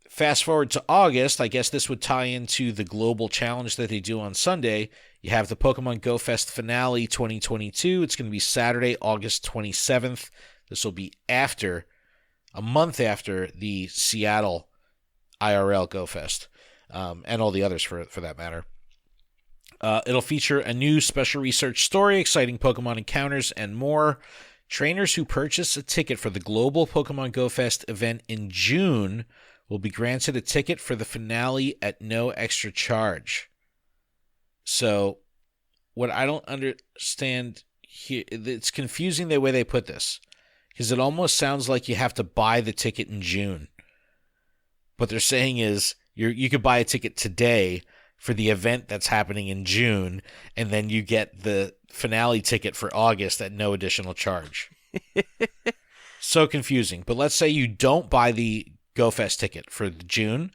Fast forward to August. I guess this would tie into the global challenge that they do on Sunday. You have the Pokemon Go Fest Finale 2022. It's going to be Saturday, August 27th. This will be a month after the Seattle IRL Go Fest, and all the others for that matter. It'll feature a new special research story, exciting Pokemon encounters, and more. Trainers who purchase a ticket for the global Pokemon Go Fest event in June will be granted a ticket for the finale at no extra charge. So, what I don't understand here, it's confusing the way they put this, because it almost sounds like you have to buy the ticket in June. What they're saying is you could buy a ticket today for the event that's happening in June, and then you get the finale ticket for August at no additional charge. So confusing. But let's say you don't buy the GoFest ticket for June,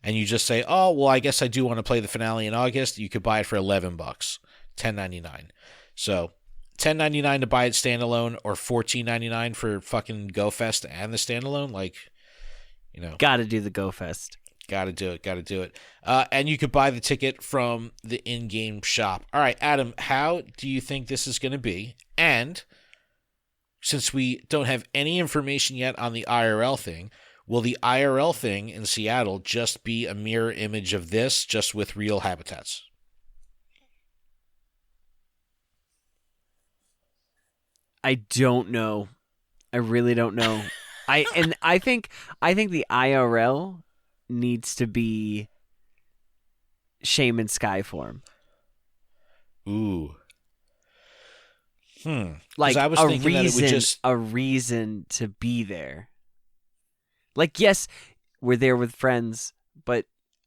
and you just say, oh, well, I guess I do want to play the finale in August. You could buy it for $11, $10.99. So $10.99 to buy it standalone, or $14.99 for fucking GoFest and the standalone. Like, you know. Gotta do the GoFest. Got to do it. And you could buy the ticket from the in-game shop. All right, Adam, how do you think this is going to be? And since we don't have any information yet on the IRL thing, will the IRL thing in Seattle just be a mirror image of this, just with real habitats? I don't know. I really don't know. I think the IRL needs to be Shaman Skyform. Ooh. Like I was thinking that it would just a reason to be there. Like, yes, we're there with friends, but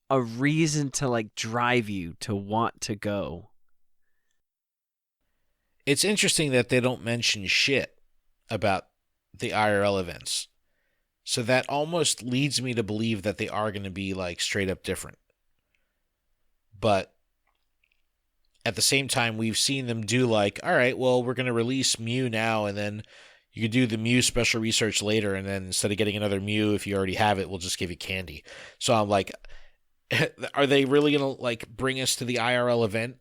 a reason to like drive you to want to go. It's interesting that they don't mention shit about the IRL events. So that almost leads me to believe that they are going to be like straight up different. But at the same time, we've seen them do like, all right, well, we're going to release Mew now, and then you could do the Mew special research later, and then instead of getting another Mew, if you already have it, we'll just give you candy. So I'm like, are they really going to like bring us to the IRL event,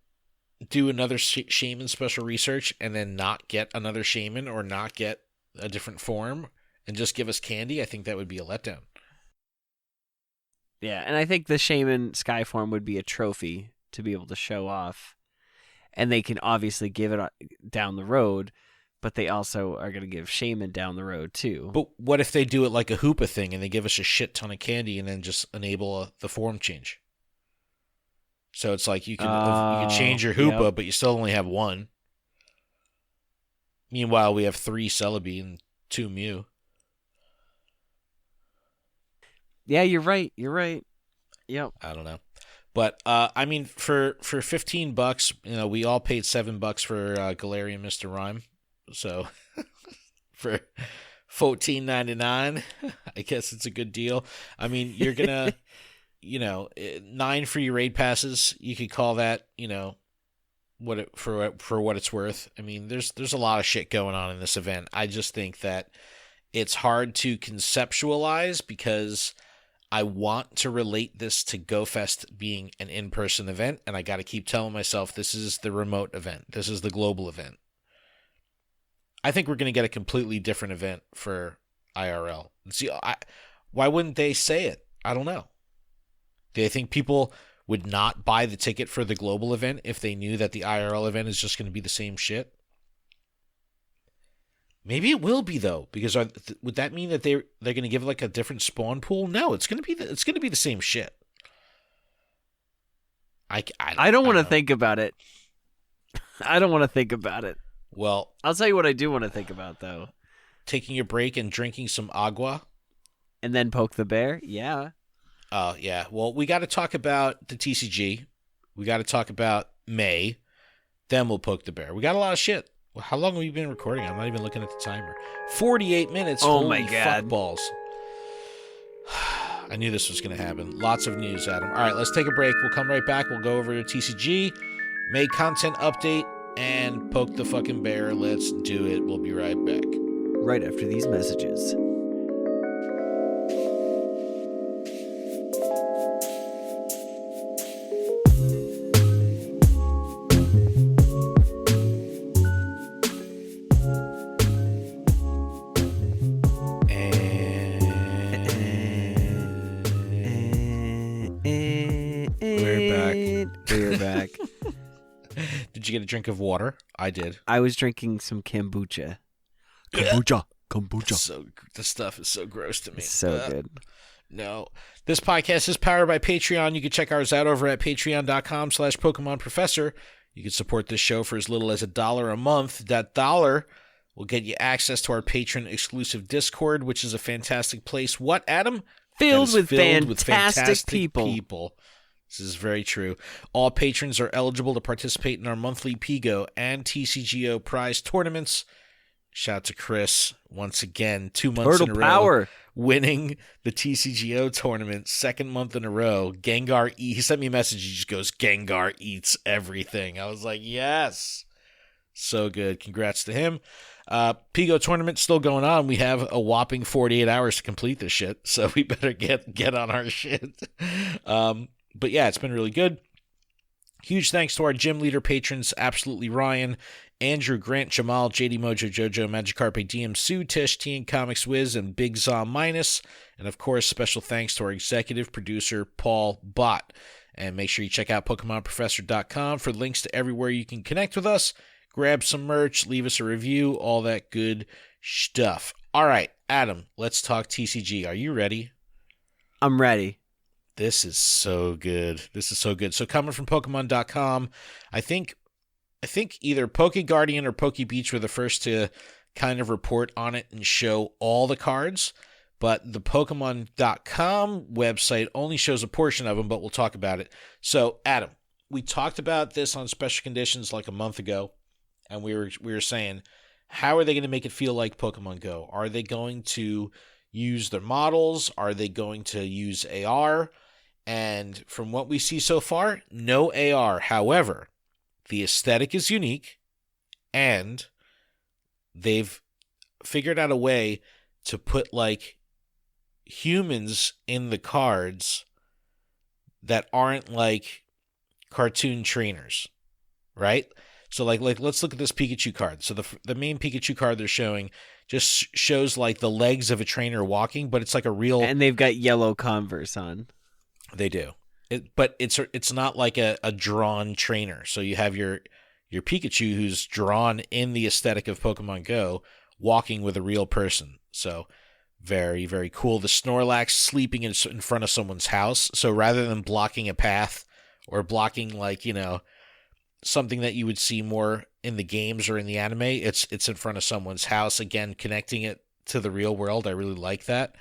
do another Shaman special research, and then not get another Shaman or not get a different form and just give us candy? I think that would be a letdown. Yeah, and I think the Shaman Skyform would be a trophy to be able to show off. And they can obviously give it down the road, but they also are going to give Shaman down the road too. But what if they do it like a Hoopa thing and they give us a shit ton of candy and then just enable the form change? So it's like you can change your Hoopa, yep. But you still only have one. Meanwhile, we have 3 Celebi and 2 Mew. Yeah, you're right. You're right. Yep. I don't know. But I mean, for $15, you know, we all paid $7 for Galarian Mr. Rhyme. So for $14.99, I guess it's a good deal. I mean, you're gonna, you know, 9 free raid passes. You could call that, you know, for what it's worth. I mean, there's a lot of shit going on in this event. I just think that it's hard to conceptualize because I want to relate this to GoFest being an in-person event, and I got to keep telling myself this is the remote event. This is the global event. I think we're going to get a completely different event for IRL. See, why wouldn't they say it? I don't know. Do they think people would not buy the ticket for the global event if they knew that the IRL event is just going to be the same shit? Maybe it will be though, because would that mean that they're going to give like a different spawn pool? No, it's going to be the same shit. I don't want to think about it. I don't want to think about it. Well, I'll tell you what I do want to think about though. Taking a break and drinking some agua, and then poke the bear. Yeah. Oh yeah. Well, we got to talk about the TCG. We got to talk about May. Then we'll poke the bear. We got a lot of shit. Well, how long have we been recording? I'm not even looking at the timer. 48 minutes. Oh, Holy my God. Fuck balls. I knew this was going to happen. Lots of news, Adam. All right, let's take a break. We'll come right back. We'll go over to TCG, May content update, and poke the fucking bear. Let's do it. We'll be right back. Right after these messages. We're back. Did you get a drink of water? I did. I was drinking some kombucha. Kombucha. So this stuff is so gross to me. It's so good. No. This podcast is powered by Patreon. You can check ours out over at patreon.com/Pokemon Professor. You can support this show for as little as $1 a month. That dollar will get you access to our patron exclusive Discord, which is a fantastic place. What, Adam? Filled with fantastic people. This is very true. All patrons are eligible to participate in our monthly PGO and TCGO prize tournaments. Shout out to Chris once again, 2 months Turtle in a row, Power. winning the TCGO tournament, 2nd month in a row. Gengar, he sent me a message. He just goes, Gengar eats everything. I was like, yes. So good. Congrats to him. PGO tournament still going on. We have a whopping 48 hours to complete this shit, so we better get on our shit. But yeah, it's been really good. Huge thanks to our gym leader patrons, Absolutely Ryan, Andrew, Grant, Jamal, JD Mojo, Jojo, Magikarp, DM, Sue, Tish, Teen Comics Wiz, and Big Zom Minus. And of course, special thanks to our executive producer, Paul Bott. And make sure you check out PokemonProfessor.com for links to everywhere you can connect with us, grab some merch, leave us a review, all that good stuff. All right, Adam, let's talk TCG. Are you ready? I'm ready. This is so good. So coming from Pokemon.com, I think either PokeGuardian or PokeBeach were the first to kind of report on it and show all the cards, but the Pokemon.com website only shows a portion of them, but we'll talk about it. So, Adam, we talked about this on Special Conditions like a month ago, and we were saying, how are they going to make it feel like Pokemon Go? Are they going to use their models? Are they going to use AR? And from what we see so far, no AR. However, the aesthetic is unique, and they've figured out a way to put like humans in the cards that aren't like cartoon trainers, right? So like let's look at this Pikachu card. So the main Pikachu card they're showing just shows like the legs of a trainer walking, but it's like a real, And they've got yellow Converse on. They do. But it's not like a drawn trainer. So you have your Pikachu who's drawn in the aesthetic of Pokemon Go walking with a real person. So very, very cool. The Snorlax sleeping in front of someone's house. So rather than blocking a path or blocking like, something that you would see more in the games or in the anime, it's in front of someone's house, again connecting it to the real world. I really like that.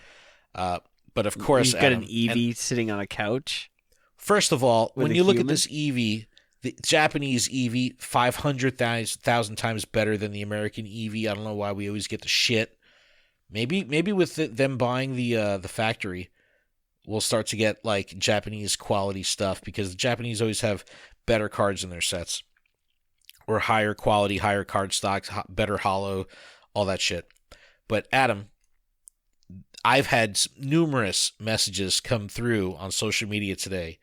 But of course, you've got an Eevee sitting on a couch. First of all, when you look at this Eevee, the Japanese Eevee, 500,000 times better than the American Eevee. I don't know why we always get the shit. Maybe with them buying the factory, we'll start to get like Japanese quality stuff, because the Japanese always have better cards in their sets, or higher quality, higher card stocks, better holo, all that shit. But Adam, I've had numerous messages come through on social media today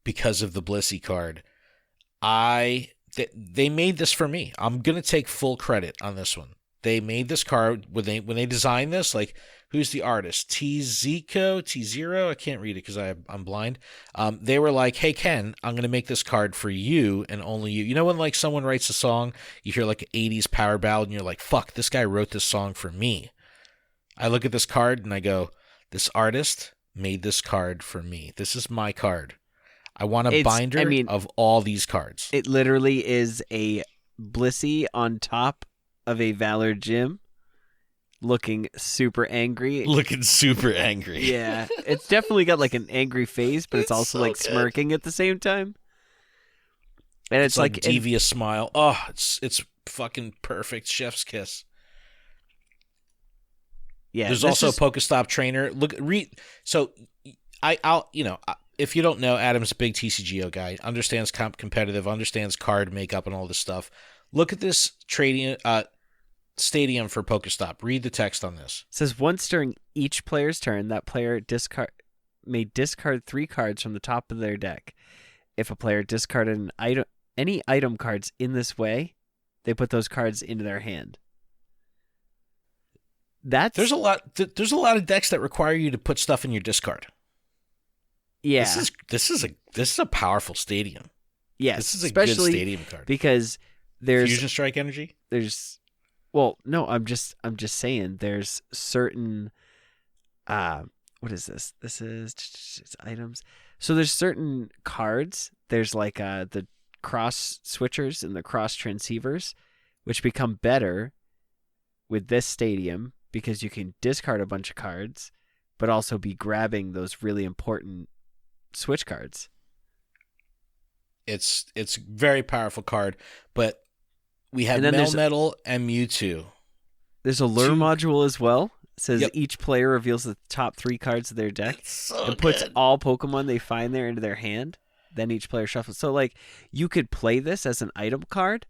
because of the Blissey card. They made this for me. I'm going to take full credit on this one. They made this card when they designed this, like, who's the artist? T0? I can't read it because I'm blind. They were like, hey, Ken, I'm going to make this card for you and only you. You know when like someone writes a song, you hear like an 80s power ballad and you're like, fuck, this guy wrote this song for me. I look at this card and I go, this artist made this card for me. This is my card. I want a binder of all these cards. It literally is a Blissey on top of a Valor Gym looking super angry. Yeah. It's definitely got like an angry face, but it's also so like good. Smirking at the same time. And it's like devious smile. Oh, it's fucking perfect. Chef's kiss. Yeah, there's also a Pokestop Trainer. So I'll if you don't know, Adam's a big TCGO guy, understands competitive, understands card makeup and all this stuff. Look at this stadium for Pokestop. Read the text on this. It says once during each player's turn, that player may discard 3 cards from the top of their deck. If a player discarded any item cards in this way, they put those cards into their hand. There's a lot of decks that require you to put stuff in your discard. Yeah. This is a powerful stadium. Yes. This is a good stadium card. Because there's Fusion Strike energy? I'm just saying there's certain what is this? This is items. So there's certain cards. There's like the cross switchers and the cross transceivers, which become better with this stadium, because you can discard a bunch of cards, but also be grabbing those really important switch cards. It's very powerful card, but we have Melmetal and Mewtwo. There's a lure module as well. It says each player reveals the top 3 cards of their deck and puts all Pokemon they find there into their hand. Then each player shuffles. So like you could play this as an item card.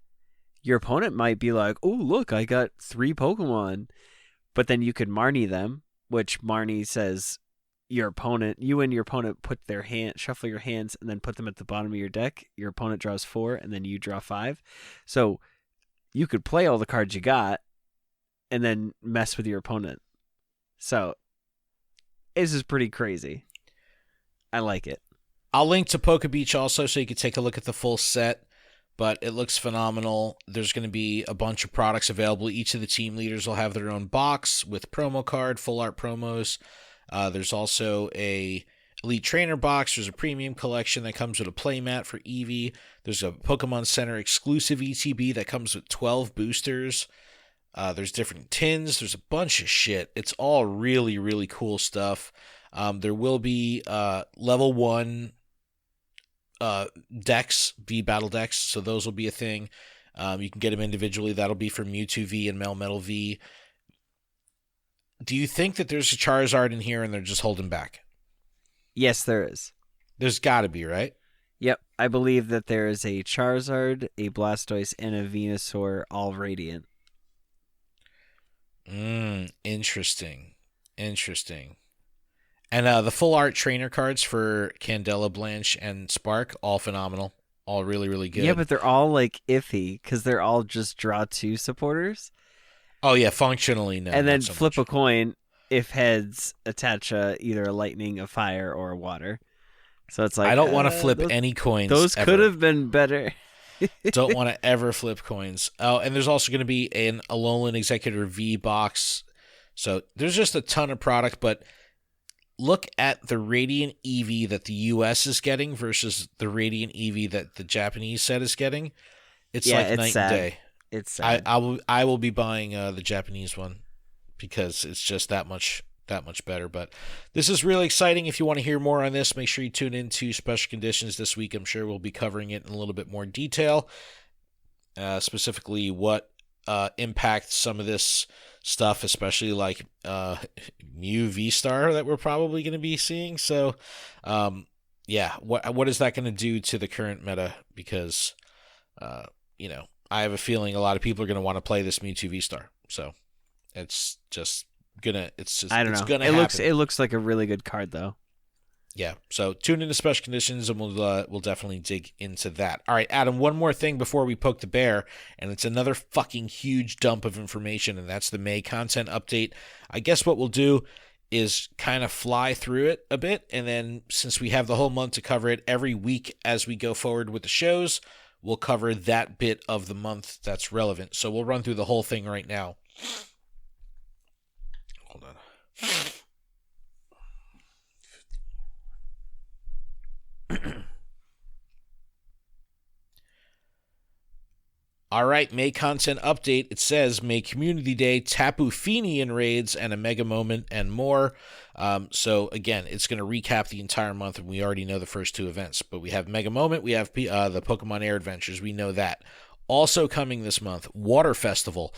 Your opponent might be like, oh, look, I got 3 Pokemon. But then you could Marnie them, which Marnie says you and your opponent shuffle your hands and then put them at the bottom of your deck. Your opponent draws 4 and then you draw 5. So you could play all the cards you got and then mess with your opponent. So this is pretty crazy. I like it. I'll link to PokeBeach also so you can take a look at the full set. but it looks phenomenal. There's going to be a bunch of products available. Each of the team leaders will have their own box with promo card, full art promos. There's also a Elite Trainer box. There's a premium collection that comes with a playmat for Eevee. There's a Pokemon Center exclusive ETB that comes with 12 boosters. There's different tins. There's a bunch of shit. It's all really, really cool stuff. There will be level 1 decks, V battle decks, so those will be a thing. You can get them individually. That'll be for Mewtwo V and Melmetal V. Do you think that there's a Charizard in here and they're just holding back? Yes, there is. There's got to be, right? Yep, I believe that there is a Charizard, a Blastoise, and a Venusaur, all Radiant. Interesting. And the full art trainer cards for Candela, Blanche, and Spark, all phenomenal. All really, really good. Yeah, but they're all like iffy because they're all just draw 2 supporters. Oh, yeah, functionally, no. And then not so flip much. a coin if heads attach either a lightning, a fire, or a water. So it's like I don't want to flip any coins. Those ever. could have been better. Don't want to ever flip coins. Oh, and there's also going to be an Alolan Executor V box. So there's just a ton of product, but look at the Radiant Eevee that the US is getting versus the Radiant Eevee that the Japanese set is getting. It's like it's night sad. and day. It's sad. I will be buying the Japanese one because it's just that much better. But this is really exciting. If you want to hear more on this, make sure you tune into Special Conditions this week. I'm sure we'll be covering it in a little bit more detail, specifically what impacts some of this stuff, especially like Mew V-Star that we're probably going to be seeing. So, what is that going to do to the current meta? Because, I have a feeling a lot of people are going to want to play this Mewtwo V-Star. So, it's just gonna. I don't know. Gonna happen. It looks like a really good card though. Yeah, so tune into Special Conditions, and we'll definitely dig into that. All right, Adam, one more thing before we poke the bear, and it's another fucking huge dump of information, and that's the May content update. I guess what we'll do is kind of fly through it a bit, and then since we have the whole month to cover it, every week as we go forward with the shows, we'll cover that bit of the month that's relevant. So we'll run through the whole thing right now. Hold on. All right, May content update. It says May Community Day, Tapu Fini in raids, and a Mega Moment and more. So again, it's going to recap the entire month, and we already know the first 2 events. But we have Mega Moment, we have the Pokemon Air Adventures. We know that. Also coming this month, Water Festival.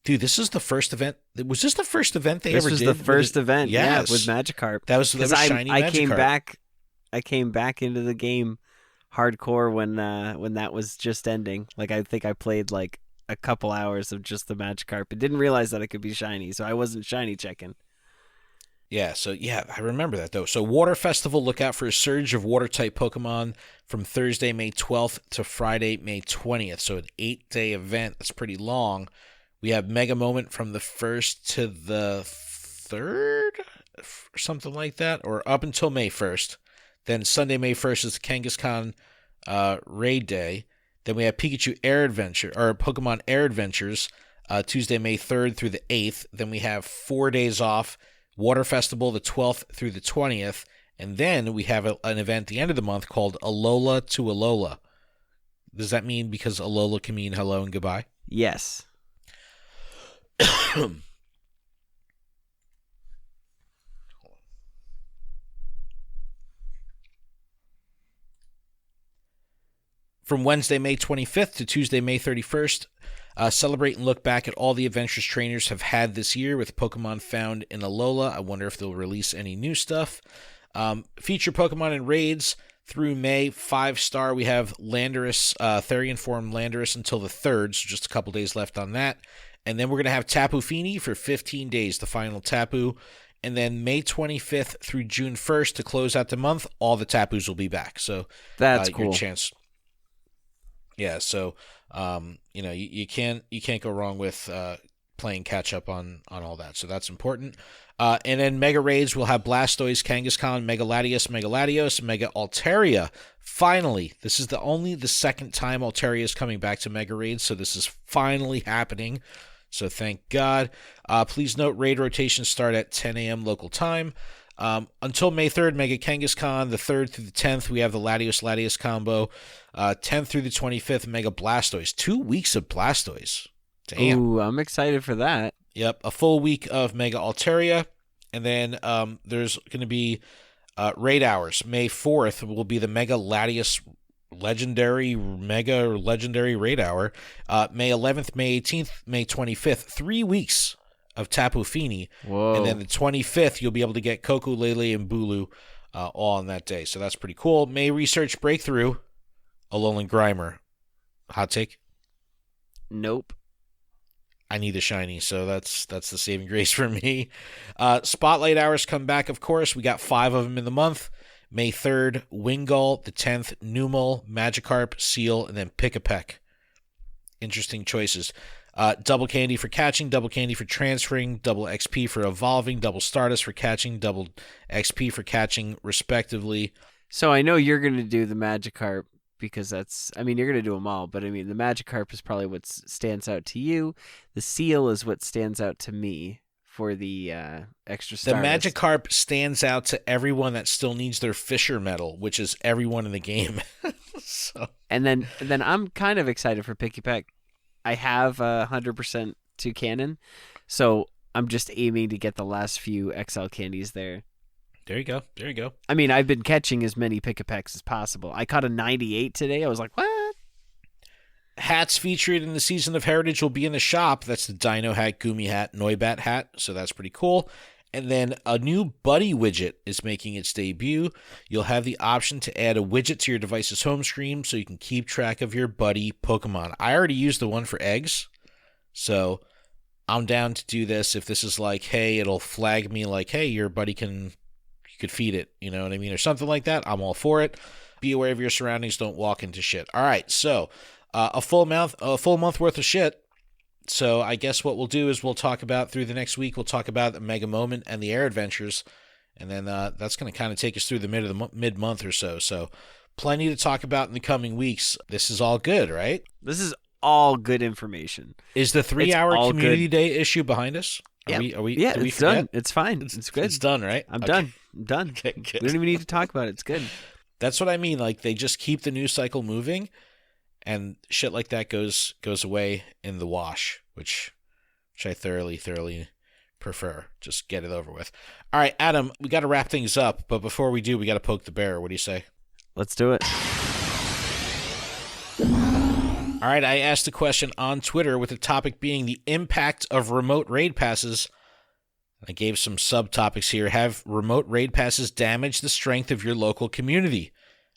Dude, this is the first event. Was this the first event they ever did? This was the first event, yes. with Magikarp. That was shiny Magikarp. I came back into the game hardcore when that was just ending. Like, I think I played like a couple hours of just the Magikarp and didn't realize that it could be shiny, so I wasn't shiny checking. Yeah, I remember that though. So Water Festival, look out for a surge of water-type Pokemon from Thursday, May 12th to Friday, May 20th. So an 8-day event. That's pretty long. We have Mega Moment from the 1st to the 3rd, or something like that, or up until May 1st. Then Sunday, May 1st is the Kangaskhan Raid Day. Then we have Pikachu Air Adventure, or Pokemon Air Adventures, Tuesday, May 3rd through the 8th. Then we have 4 days off, Water Festival the 12th through the 20th. And then we have an event at the end of the month called Alola to Alola. Does that mean because Alola can mean hello and goodbye? Yes. From Wednesday, May 25th to Tuesday, May 31st, celebrate and look back at all the adventures trainers have had this year with Pokemon found in Alola. I wonder if they'll release any new stuff. Feature Pokemon in raids through May 5-star. We have Landorus, Therian form Landorus until the 3rd, so just a couple days left on that. And then we're going to have Tapu Fini for 15 days, the final Tapu. And then May 25th through June 1st to close out the month, all the Tapus will be back. So that's cool. Your chance. Yeah, so you can't go wrong with playing catch up on all that. So that's important. And then Mega Raids will have Blastoise, Kangaskhan, Mega Latias, Mega Latios, Mega Altaria. Finally, this is the second time Altaria is coming back to Mega Raids, so this is finally happening. So thank God. Please note raid rotations start at 10 a.m. local time. Until May 3rd, Mega Kangaskhan, the 3rd through the 10th, we have the Latios combo. 10th through the 25th, Mega Blastoise. 2 weeks of Blastoise. Damn. Ooh, I'm excited for that. Yep, a full week of Mega Altaria. And then there's going to be raid hours. May 4th will be the Mega Latias Mega Legendary Raid Hour. May 11th, May 18th, May 25th. 3 weeks of Tapu Fini. Whoa. And then the 25th, you'll be able to get Coco, Lele, and Bulu all on that day. So that's pretty cool. May Research Breakthrough, Alolan Grimer. Hot take? Nope. I need a shiny, so that's the saving grace for me. Spotlight hours come back, of course. We got 5 of them in the month. May 3rd, Wingull. The 10th, Numel, Magikarp, Seal, and then Pick-a-Peck. Interesting choices. Double candy for catching, double candy for transferring, double XP for evolving, double Stardust for catching, double XP for catching, respectively. So I know you're going to do the Magikarp because you're going to do them all, but the Magikarp is probably what stands out to you. The Seal is what stands out to me for the extra Stardust. The Magikarp stands out to everyone that still needs their Fisher medal, which is everyone in the game. And then I'm kind of excited for Picky-Peck. I have 100% to cannon, so I'm just aiming to get the last few XL candies there. There you go. I've been catching as many Pick-a-Pecks as possible. I caught a 98 today. I was like, what? Hats featured in the Season of Heritage will be in the shop. That's the Dino hat, Goomy hat, Noibat hat, so that's pretty cool. And then a new Buddy widget is making its debut. You'll have the option to add a widget to your device's home screen so you can keep track of your buddy Pokemon. I already used the one for eggs, so I'm down to do this. If this is like, hey, it'll flag me like, hey, your buddy you could feed it, you know what I mean, or something like that, I'm all for it. Be aware of your surroundings. Don't walk into shit. All right, so a full month worth of shit. So I guess what we'll do is we'll talk about through the next week. We'll talk about the Mega Moment and the Air Adventures, and then that's going to kind of take us through the mid-month or so. So plenty to talk about in the coming weeks. This is all good, right? This is all good information. Is the 3-hour community day issue behind us? Yeah, it's done. It's fine. It's good. It's done, right? I'm done. Okay, good. We don't even need to talk about it. It's good. That's what I mean. Like, they just keep the news cycle moving, and shit like that goes away in the wash, which I thoroughly prefer. Just get it over with. All right, Adam, we got to wrap things up, but before we do, we got to poke the bear. What do you say? Let's do it. All right, I asked a question on Twitter with the topic being the impact of remote raid passes. I gave some subtopics here. Have remote raid passes damaged the strength of your local community?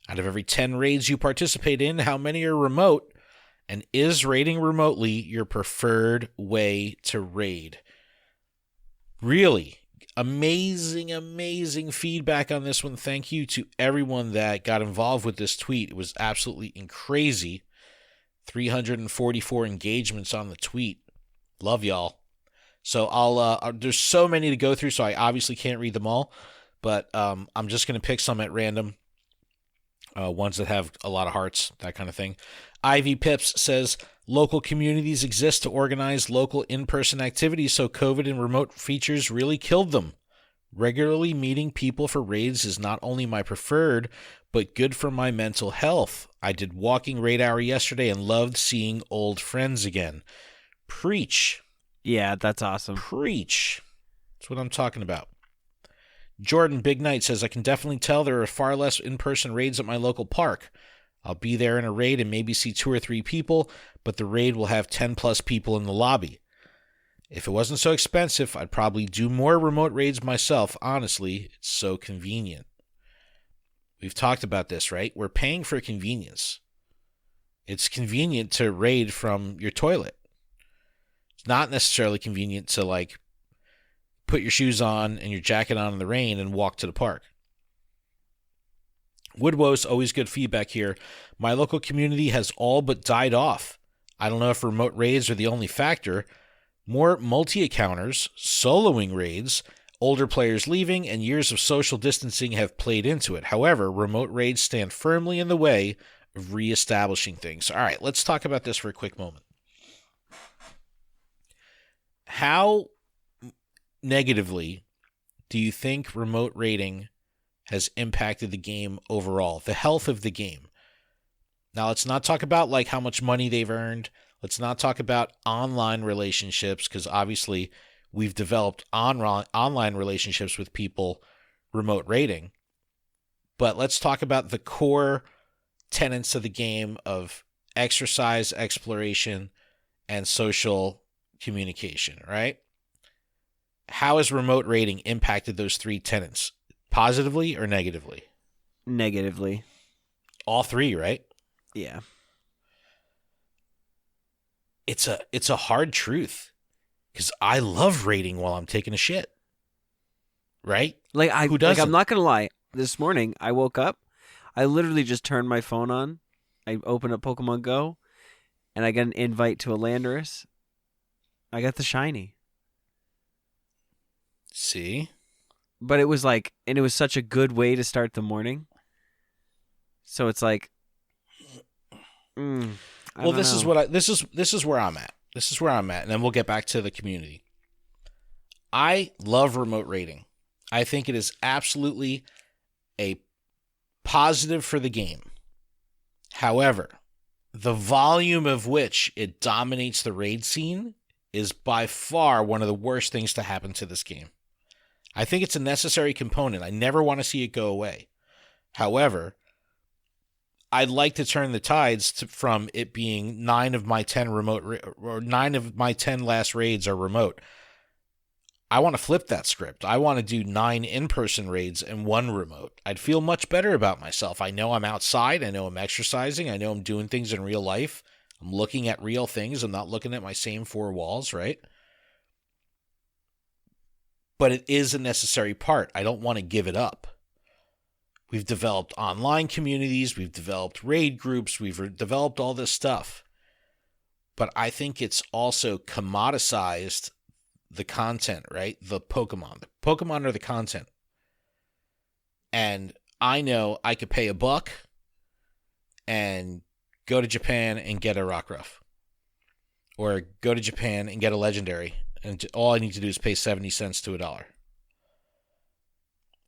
Out of every 10 raids you participate in, how many are remote? And is raiding remotely your preferred way to raid? Really amazing feedback on this one. Thank you to everyone that got involved with this tweet. It was absolutely crazy. 344 engagements on the tweet. Love y'all. So there's so many to go through, so I obviously can't read them all, but I'm just going to pick some at random. Ones that have a lot of hearts, that kind of thing. Ivy Pips says, local communities exist to organize local in-person activities, so COVID and remote features really killed them. Regularly meeting people for raids is not only my preferred, but good for my mental health. I did walking raid hour yesterday and loved seeing old friends again. Preach. Yeah, that's awesome. Preach. That's what I'm talking about. Jordan Big Night says, I can definitely tell there are far less in-person raids at my local park. I'll be there in a raid and maybe see 2 or 3 people, but the raid will have 10 plus people in the lobby. If it wasn't so expensive, I'd probably do more remote raids myself. Honestly, it's so convenient. We've talked about this, right? We're paying for convenience. It's convenient to raid from your toilet. It's not necessarily convenient to, like, put your shoes on and your jacket on in the rain and walk to the park. Woodwose, always good feedback here. My local community has all but died off. I don't know if remote raids are the only factor, More multi-accounters, soloing raids, older players leaving, and years of social distancing have played into it. However, remote raids stand firmly in the way of reestablishing things. All right, let's talk about this for a quick moment. How negatively do you think remote raiding has impacted the game overall, the health of the game? Now, let's not talk about like how much money they've earned. Let's not talk about online relationships, because obviously we've developed online relationships with people remote raiding. But let's talk about the core tenets of the game of exercise, exploration, and social communication, right? How has remote raiding impacted those three tenets? Positively or negatively? Negatively. All three, right? Yeah. It's a hard truth, because I love raiding while I'm taking a shit. Right? Who doesn't? I'm not gonna lie. This morning I woke up, I literally just turned my phone on, I opened up Pokemon Go, and I got an invite to a Landorus. I got the shiny. See? But it was like, and it was such a good way to start the morning. So it's like, well, this is where I'm at. This is where I'm at, and then we'll get back to the community. I love remote raiding. I think it is absolutely a positive for the game. However, the volume of which it dominates the raid scene is by far one of the worst things to happen to this game. I think it's a necessary component. I never want to see it go away. However, I'd like to turn the tides from it being 9 of my 10 last raids are remote. I want to flip that script. I want to do 9 in-person raids and 1 remote. I'd feel much better about myself. I know I'm outside. I know I'm exercising. I know I'm doing things in real life. I'm looking at real things. I'm not looking at my same 4 walls, right? But it is a necessary part. I don't want to give it up. We've developed online communities. We've developed raid groups. We've developed all this stuff. But I think it's also commoditized the content, right? The Pokemon. The Pokemon are the content. And I know I could pay $1 and go to Japan and get a Rockruff. Or go to Japan and get a Legendary. And all I need to do is pay 70 cents to $1.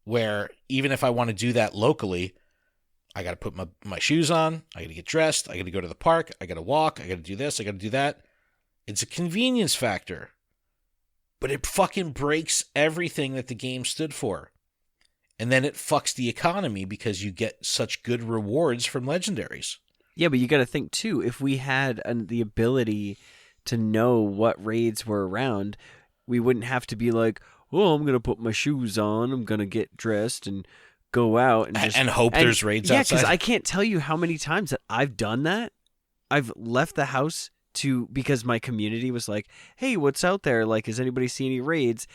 Where even if I want to do that locally, I got to put my shoes on, I got to get dressed, I got to go to the park, I got to walk, I got to do this, I got to do that. It's a convenience factor. But it fucking breaks everything that the game stood for. And then it fucks the economy because you get such good rewards from legendaries. Yeah, but you got to think too, if we had the ability to know what raids were around, we wouldn't have to be like, oh, I'm going to put my shoes on, I'm going to get dressed and go out. And hope there's raids outside. Yeah, because I can't tell you how many times that I've done that. I've left the house because my community was like, hey, what's out there? Like, does anybody see any raids?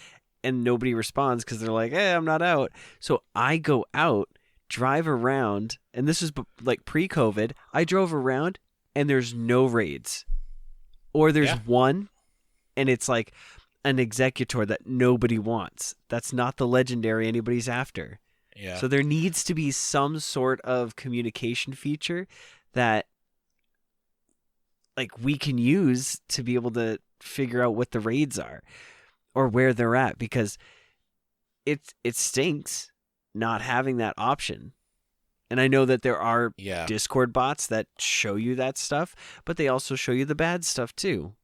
And nobody responds because they're like, hey, I'm not out. So I go out, drive around, and this is like pre-COVID. I drove around and there's no raids. Or there's one, and it's like an executor that nobody wants. That's not the legendary anybody's after. Yeah. So there needs to be some sort of communication feature that like we can use to be able to figure out what the raids are or where they're at, because it stinks not having that option. And I know that there are Discord bots that show you that stuff, but they also show you the bad stuff too.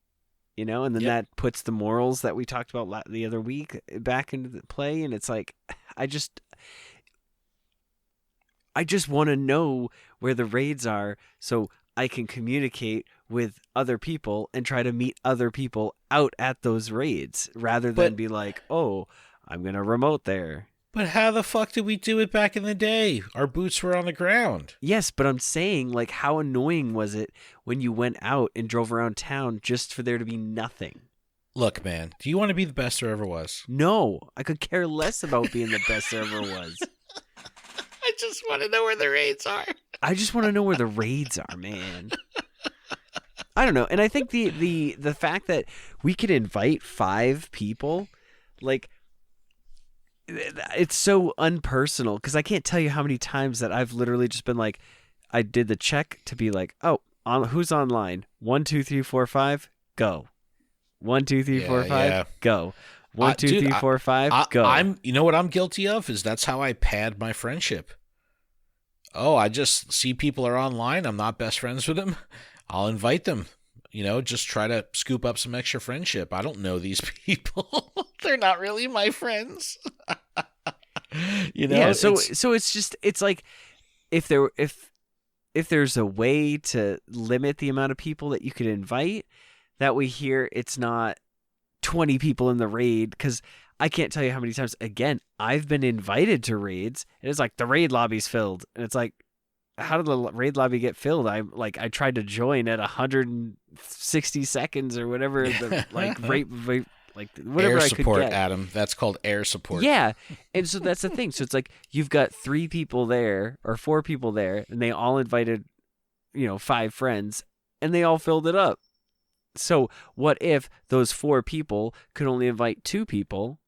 You know, and then that puts the morals that we talked about the other week back into play. And it's like, I just want to know where the raids are so I can communicate with other people and try to meet other people out at those raids rather than be like, oh, I'm going to remote there. But how the fuck did we do it back in the day? Our boots were on the ground. Yes, but I'm saying, like, how annoying was it when you went out and drove around town just for there to be nothing? Look, man, do you want to be the best there ever was? No, I could care less about being the best there ever was. I just want to know where the raids are. I just want to know where the raids are, man. I don't know. And I think the fact that we could invite 5 people, like, it's so unpersonal, because I can't tell you how many times that I've literally just been like, I did the check to be like, oh, who's online? 1, 2, 3, 4, 5, go. 1, 2, 3, 4, 5, go. 1, 2, 3, 4, 5, go. You know what I'm guilty of is that's how I pad my friendship. Oh, I just see people are online. I'm not best friends with them. I'll invite them. Just try to scoop up some extra friendship. I don't know these people. They're not really my friends. Yeah. So it's like if there's a way to limit the amount of people that you could invite, that way here it's not 20 people in the raid, because I can't tell you how many times, again, I've been invited to raids and it's like the raid lobby's filled, and it's like, how did the raid lobby get filled? I tried to join at 160 seconds or whatever the whatever air I support, could get. Adam. That's called air support. Yeah, and so that's the thing. So it's like you've got 3 people there or 4 people there, and they all invited, 5 friends, and they all filled it up. So what if those 4 people could only invite 2 people?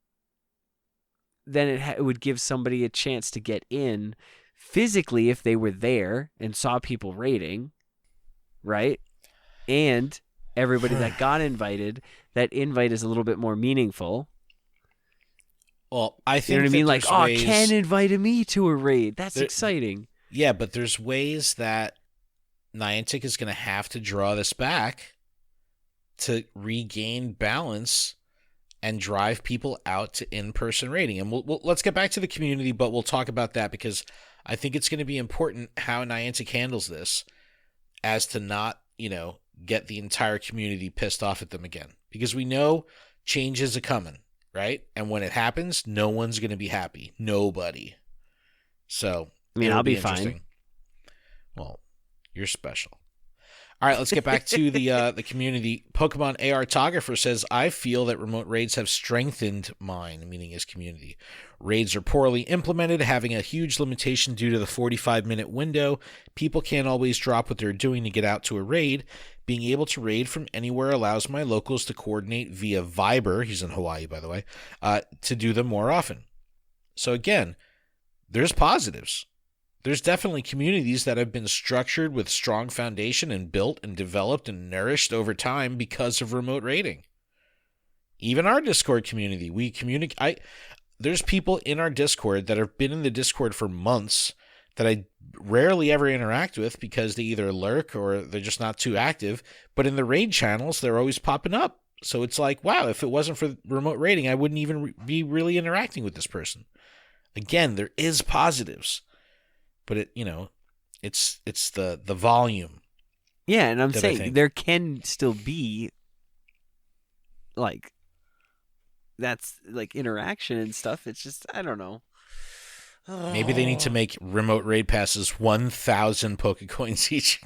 Then it would give somebody a chance to get in physically if they were there and saw people raiding, right? And everybody that got invited, that invite is a little bit more meaningful. Well, I think you know what I mean? Like, ways... Ken invited me to a raid. That's exciting. Yeah, but there's ways that Niantic is going to have to draw this back to regain balance and drive people out to in-person raiding. And let's get back to the community, but we'll talk about that because I think it's going to be important how Niantic handles this as to not, get the entire community pissed off at them again. Because we know changes are coming, right? And when it happens, no one's going to be happy. Nobody. So, I'll be fine. Well, you're special. All right, let's get back to the community. Pokemon ARtographer says, I feel that remote raids have strengthened mine, meaning his community. Raids are poorly implemented, having a huge limitation due to the 45-minute window. People can't always drop what they're doing to get out to a raid. Being able to raid from anywhere allows my locals to coordinate via Viber, he's in Hawaii, by the way, to do them more often. So again, there's positives. There's definitely communities that have been structured with strong foundation and built and developed and nourished over time because of remote raiding. Even our Discord community, we communicate. There's people in our Discord that have been in the Discord for months that I rarely ever interact with because they either lurk or they're just not too active. But in the raid channels, they're always popping up. So it's like, wow, if it wasn't for remote raiding, I wouldn't even be really interacting with this person. Again, there is positives. But it's the volume. Yeah, and I'm saying there can still be that's interaction and stuff. It's just, I don't know. Maybe they need to make remote raid passes 1,000 Pokecoins each.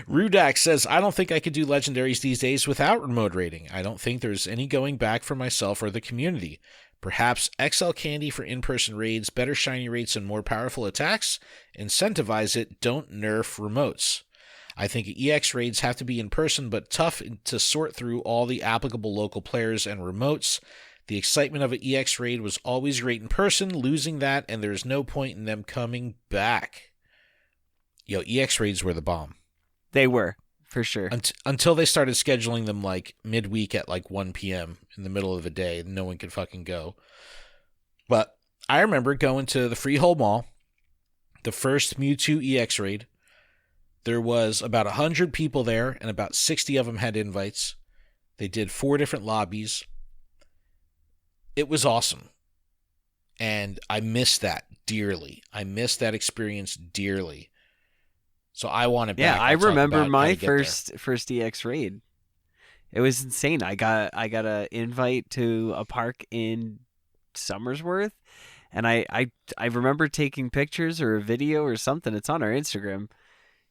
Rudak says, I don't think I could do legendaries these days without remote raiding. I don't think there's any going back for myself or the community. Perhaps XL candy for in-person raids, better shiny rates, and more powerful attacks? Incentivize it, don't nerf remotes. I think EX raids have to be in person, but tough to sort through all the applicable local players and remotes. The excitement of an EX raid was always great in person. Losing that, and there's no point in them coming back. EX raids were the bomb. They were, for sure. Until they started scheduling them midweek at 1 p.m. in the middle of the day, and no one could fucking go. But I remember going to the Freehold Mall, the first Mewtwo EX raid. There was about 100 people there, and about 60 of them had invites. They did 4 different lobbies. It was awesome. And I missed that dearly. I missed that experience dearly. So I want it back. Yeah, I remember my first EX raid. It was insane. I got an invite to a park in Somersworth, and I remember taking pictures or a video or something. It's on our Instagram,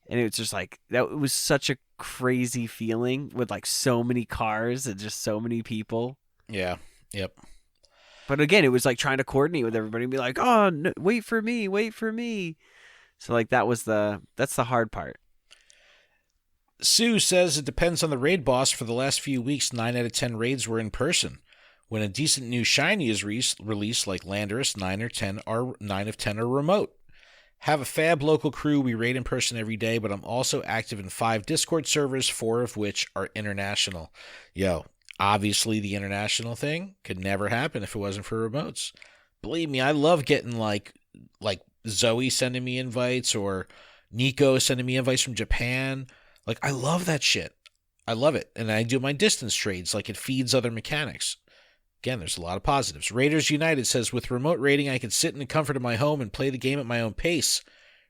and it was just that. It was such a crazy feeling with so many cars and just so many people. Yeah. Yep. But again, it was trying to coordinate with everybody and be like, "Oh, no, wait for me." So that's the hard part. Sue says it depends on the raid boss. For the last few weeks, 9 out of 10 raids were in person. When a decent new shiny is released, like Landorus, 9 of 10 are remote. Have a fab local crew. We raid in person every day, but I'm also active in 5 Discord servers, 4 of which are international. Yo, obviously the international thing could never happen if it wasn't for remotes. Believe me, I love getting like Zoe sending me invites or Nico sending me invites from Japan. Like, I love that shit. I love it. And I do my distance trades. Like, it feeds other mechanics. Again, there's a lot of positives. Raiders United says, with remote raiding, I can sit in the comfort of my home and play the game at my own pace.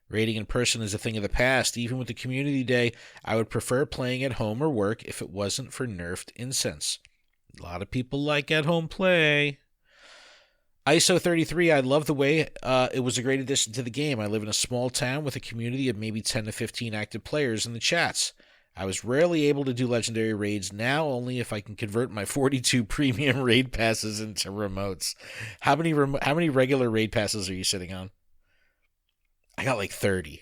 Raiding in person is a thing of the past. Even with the community day, I would prefer playing at home or work if it wasn't for nerfed incense. A lot of people like at-home play. ISO33, I love the way it was a great addition to the game. I live in a small town with a community of maybe 10 to 15 active players in the chats. I was rarely able to do legendary raids, now only if I can convert my 42 premium raid passes into remotes. How many regular raid passes are you sitting on? I got like 30.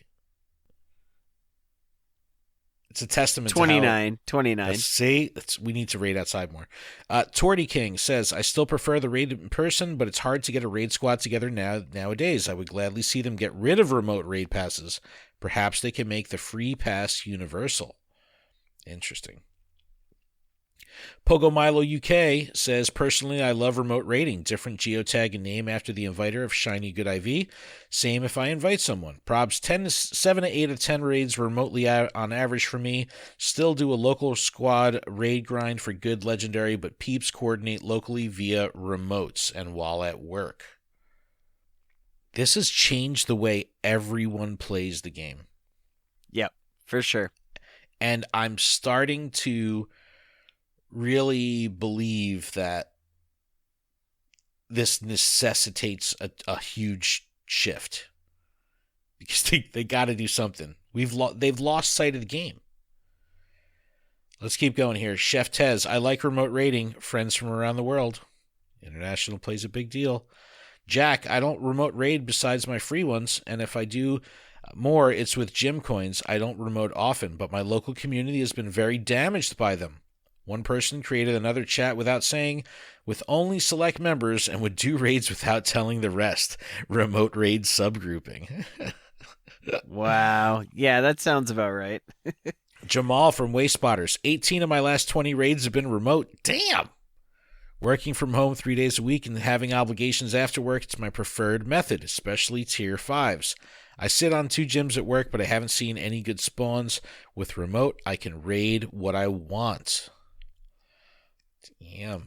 It's a testament 29, to how... 29. See, we need to raid outside more. Torty King says, I still prefer the raid in person, but it's hard to get a raid squad together nowadays. I would gladly see them get rid of remote raid passes. Perhaps they can make the free pass universal. Interesting. Pogo Milo UK says, personally, I love remote raiding. Different geotag and name after the inviter of Shiny Good IV. Same if I invite someone. Probs 7 to 8 of 10 raids remotely on average for me. Still do a local squad raid grind for good legendary, but peeps coordinate locally via remotes and while at work. This has changed the way everyone plays the game. Yep, for sure. And I'm starting to really believe that this necessitates a huge shift because they got to do something. They've lost sight of the game. Let's keep going here. Chef Tez, I like remote raiding. Friends from around the world. International plays a big deal. Jack, I don't remote raid besides my free ones, and if I do more, it's with gym coins. I don't remote often, but my local community has been very damaged by them. One person created another chat without saying, with only select members, and would do raids without telling the rest. Remote raid subgrouping. Wow. Yeah, that sounds about right. Jamal from Waste Spotters. 18 of my last 20 raids have been remote. Damn! Working from home 3 days a week and having obligations after work, it's my preferred method, especially tier 5s. I sit on 2 gyms at work, but I haven't seen any good spawns. With remote, I can raid what I want. Damn.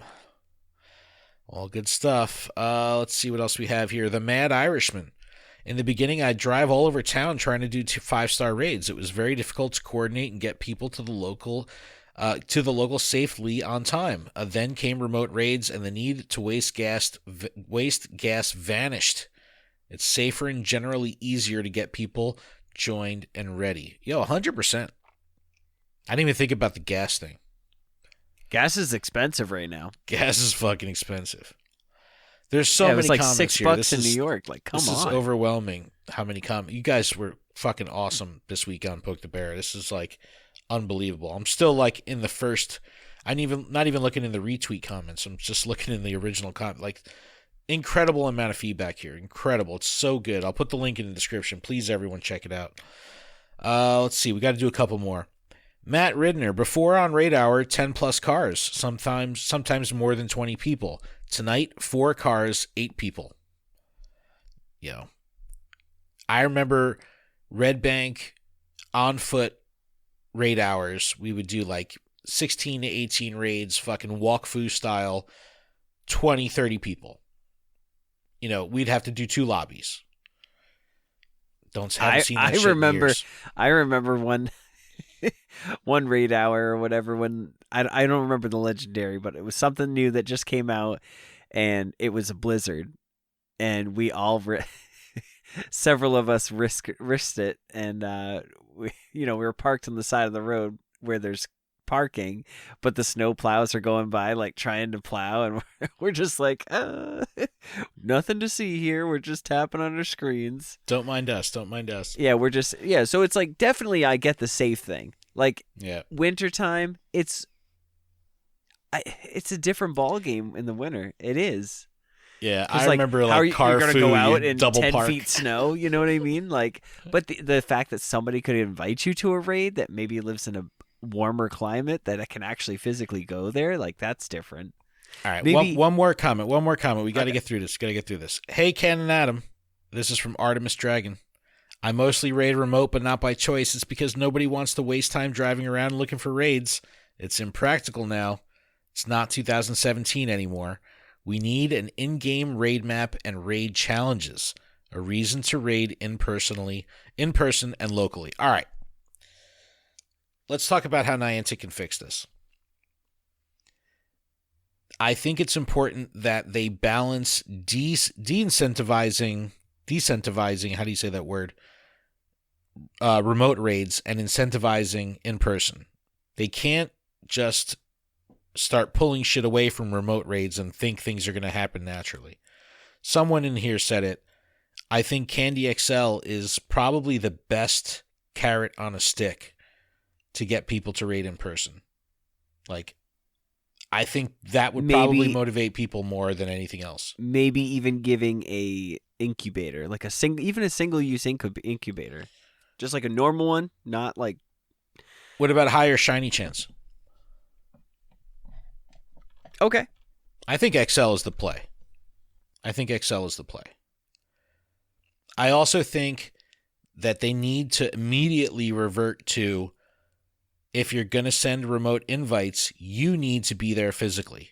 All good stuff. Let's see what else we have here. The Mad Irishman. In the beginning, I'd drive all over town trying to do 5-star raids. It was very difficult to coordinate and get people to the local safely on time. Then came remote raids, and the need to waste gas vanished. It's safer and generally easier to get people joined and ready. Yo, 100%. I didn't even think about the gas thing. Gas is expensive right now. Gas is fucking expensive. There's so many comments here. It's like $6 in New York. Like, come on. This is overwhelming how many comments. You guys were fucking awesome this week on Poke the Bear. This is like unbelievable. I'm still like in the first. I'm not even looking in the retweet comments. I'm just looking in the original comment. Like, incredible amount of feedback here. Incredible. It's so good. I'll put the link in the description. Please, everyone, check it out. Let's see. We got to do a couple more. Matt Ridner, before on raid hour, 10 plus cars, sometimes more than 20 people. Tonight, 4 cars, 8 people. Yo. I remember Red Bank on foot raid hours. We would do like 16 to 18 raids, fucking walk-fu style, 20, 30 people. You know, we'd have to do 2 lobbies. Haven't seen that shit in years. I remember one raid hour or whatever when I don't remember the legendary, but it was something new that just came out, and it was a blizzard, and we all several of us risked it, and we were parked on the side of the road where there's parking, but the snow plows are going by like trying to plow, and we're just like nothing to see here, we're just tapping on our screens. Don't mind us. Yeah, so it's like, definitely I get the safe thing. Like Yeah. wintertime, it's a different ball game in the winter. It is. Yeah, 'Cause, I remember how are like you're gonna go Carfu, out you in double 10 park. feet snow? You know what I mean? Like, but the fact that somebody could invite you to a raid that maybe lives in a warmer climate that can actually physically go there, like that's different. All right, Maybe- one more comment. One more comment. We got to Okay. get through this. Got to get through this. Hey, Ken and Adam. This is from Artemis Dragon. I mostly raid remote, but not by choice. It's because nobody wants to waste time driving around looking for raids. It's impractical now. It's not 2017 anymore. We need an in-game raid map and raid challenges. A reason to raid in person and locally. All right. Let's talk about how Niantic can fix this. I think it's important that they balance de-incentivizing, how do you say that word? Remote raids and incentivizing in person. They can't just start pulling shit away from remote raids and think things are going to happen naturally. Someone in here said it. I think Candy XL is probably the best carrot on a stick to get people to raid in person. Like, I think that would probably motivate people more than anything else. Maybe even giving a incubator, like a single use incubator, just like a normal one, not like. What about higher shiny chance? Okay. I think XL is the play. I also think that they need to immediately revert to, if you're going to send remote invites, you need to be there physically.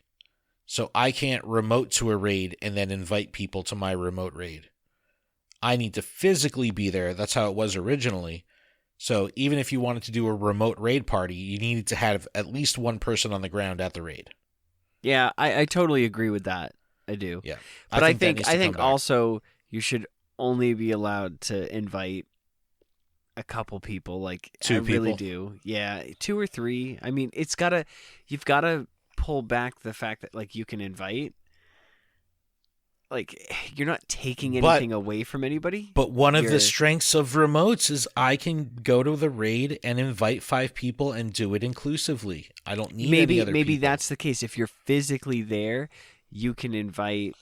So I can't remote to a raid and then invite people to my remote raid. I need to physically be there. That's how it was originally. So even if you wanted to do a remote raid party, you needed to have at least one person on the ground at the raid. Yeah, I totally agree with that. I do. Yeah. But I think also you should only be allowed to invite a couple people. Like, two people. Really do. Yeah, 2 or 3. I mean, you've gotta pull back the fact that like you can invite. Like, you're not taking anything away from anybody. But one of the strengths of remotes is I can go to the raid and invite 5 people and do it inclusively. I don't need any other Maybe people. that's the case. If you're physically there, you can invite.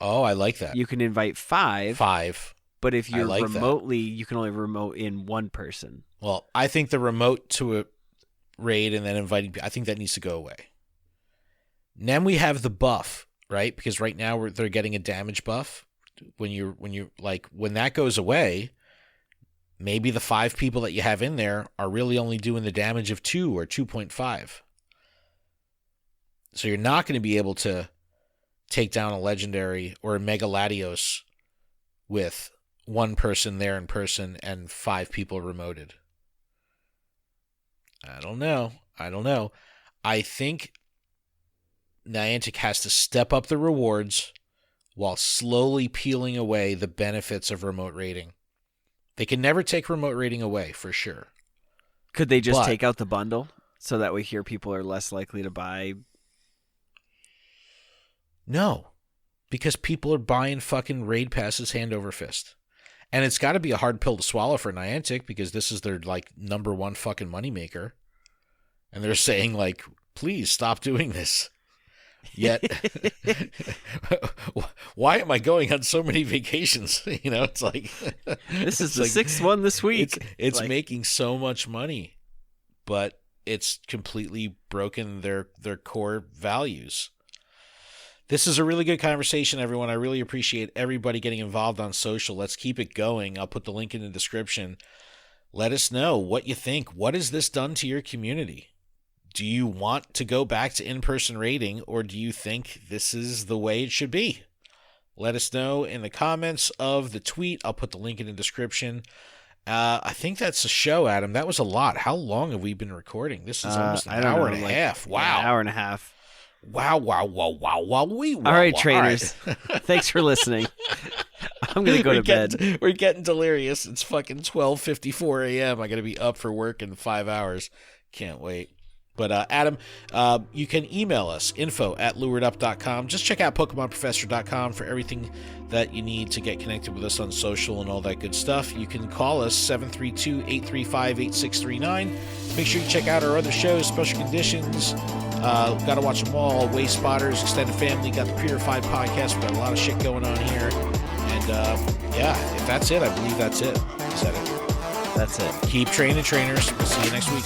Oh, I like that. You can invite 5. 5. But if you're like remotely, you can only remote in one person. Well, I think the remote to a raid and then inviting people, I think that needs to go away. And then we have the buff. Right, because right now they're getting a damage buff. When that goes away, maybe the 5 people that you have in there are really only doing the damage of 2 or 2.5. So you're not going to be able to take down a legendary or a Mega Latios with one person there in person and 5 people remoted. I don't know. I think Niantic has to step up the rewards while slowly peeling away the benefits of remote raiding. They can never take remote raiding away, for sure. Could they just take out the bundle so that way here people are less likely to buy? No, because people are buying fucking raid passes hand over fist. And it's got to be a hard pill to swallow for Niantic because this is their like number one fucking moneymaker. And they're saying like, please stop doing this. Yet, why am I going on so many vacations? You know, it's like this is the 6th one this week. It's making so much money, but it's completely broken their core values. This is a really good conversation, everyone. I really appreciate everybody getting involved on social. Let's keep it going. I'll put the link in the description. Let us know what you think. What has this done to your community? Do you want to go back to in-person raiding, or do you think this is the way it should be? Let us know in the comments of the tweet. I'll put the link in the description. I think that's a show, Adam. That was a lot. How long have we been recording? This is almost an hour and a half. Wow. An hour and a half. Wow. All right, trainers. All right. Thanks for listening. I'm going to go to bed. We're getting delirious. It's fucking 12:54 a.m. I got to be up for work in 5 hours. Can't wait. But Adam, you can email us, info@luredup.com. Just check out PokemonProfessor.com for everything that you need to get connected with us on social and all that good stuff. You can call us 732-835-8639. Make sure you check out our other shows, Special Conditions. Got to watch them all. Way Spotters, Extended Family, got the Purified Podcast. We got a lot of shit going on here. And if that's it, I believe that's it. Is that it? That's it. Keep training, trainers. We'll see you next week.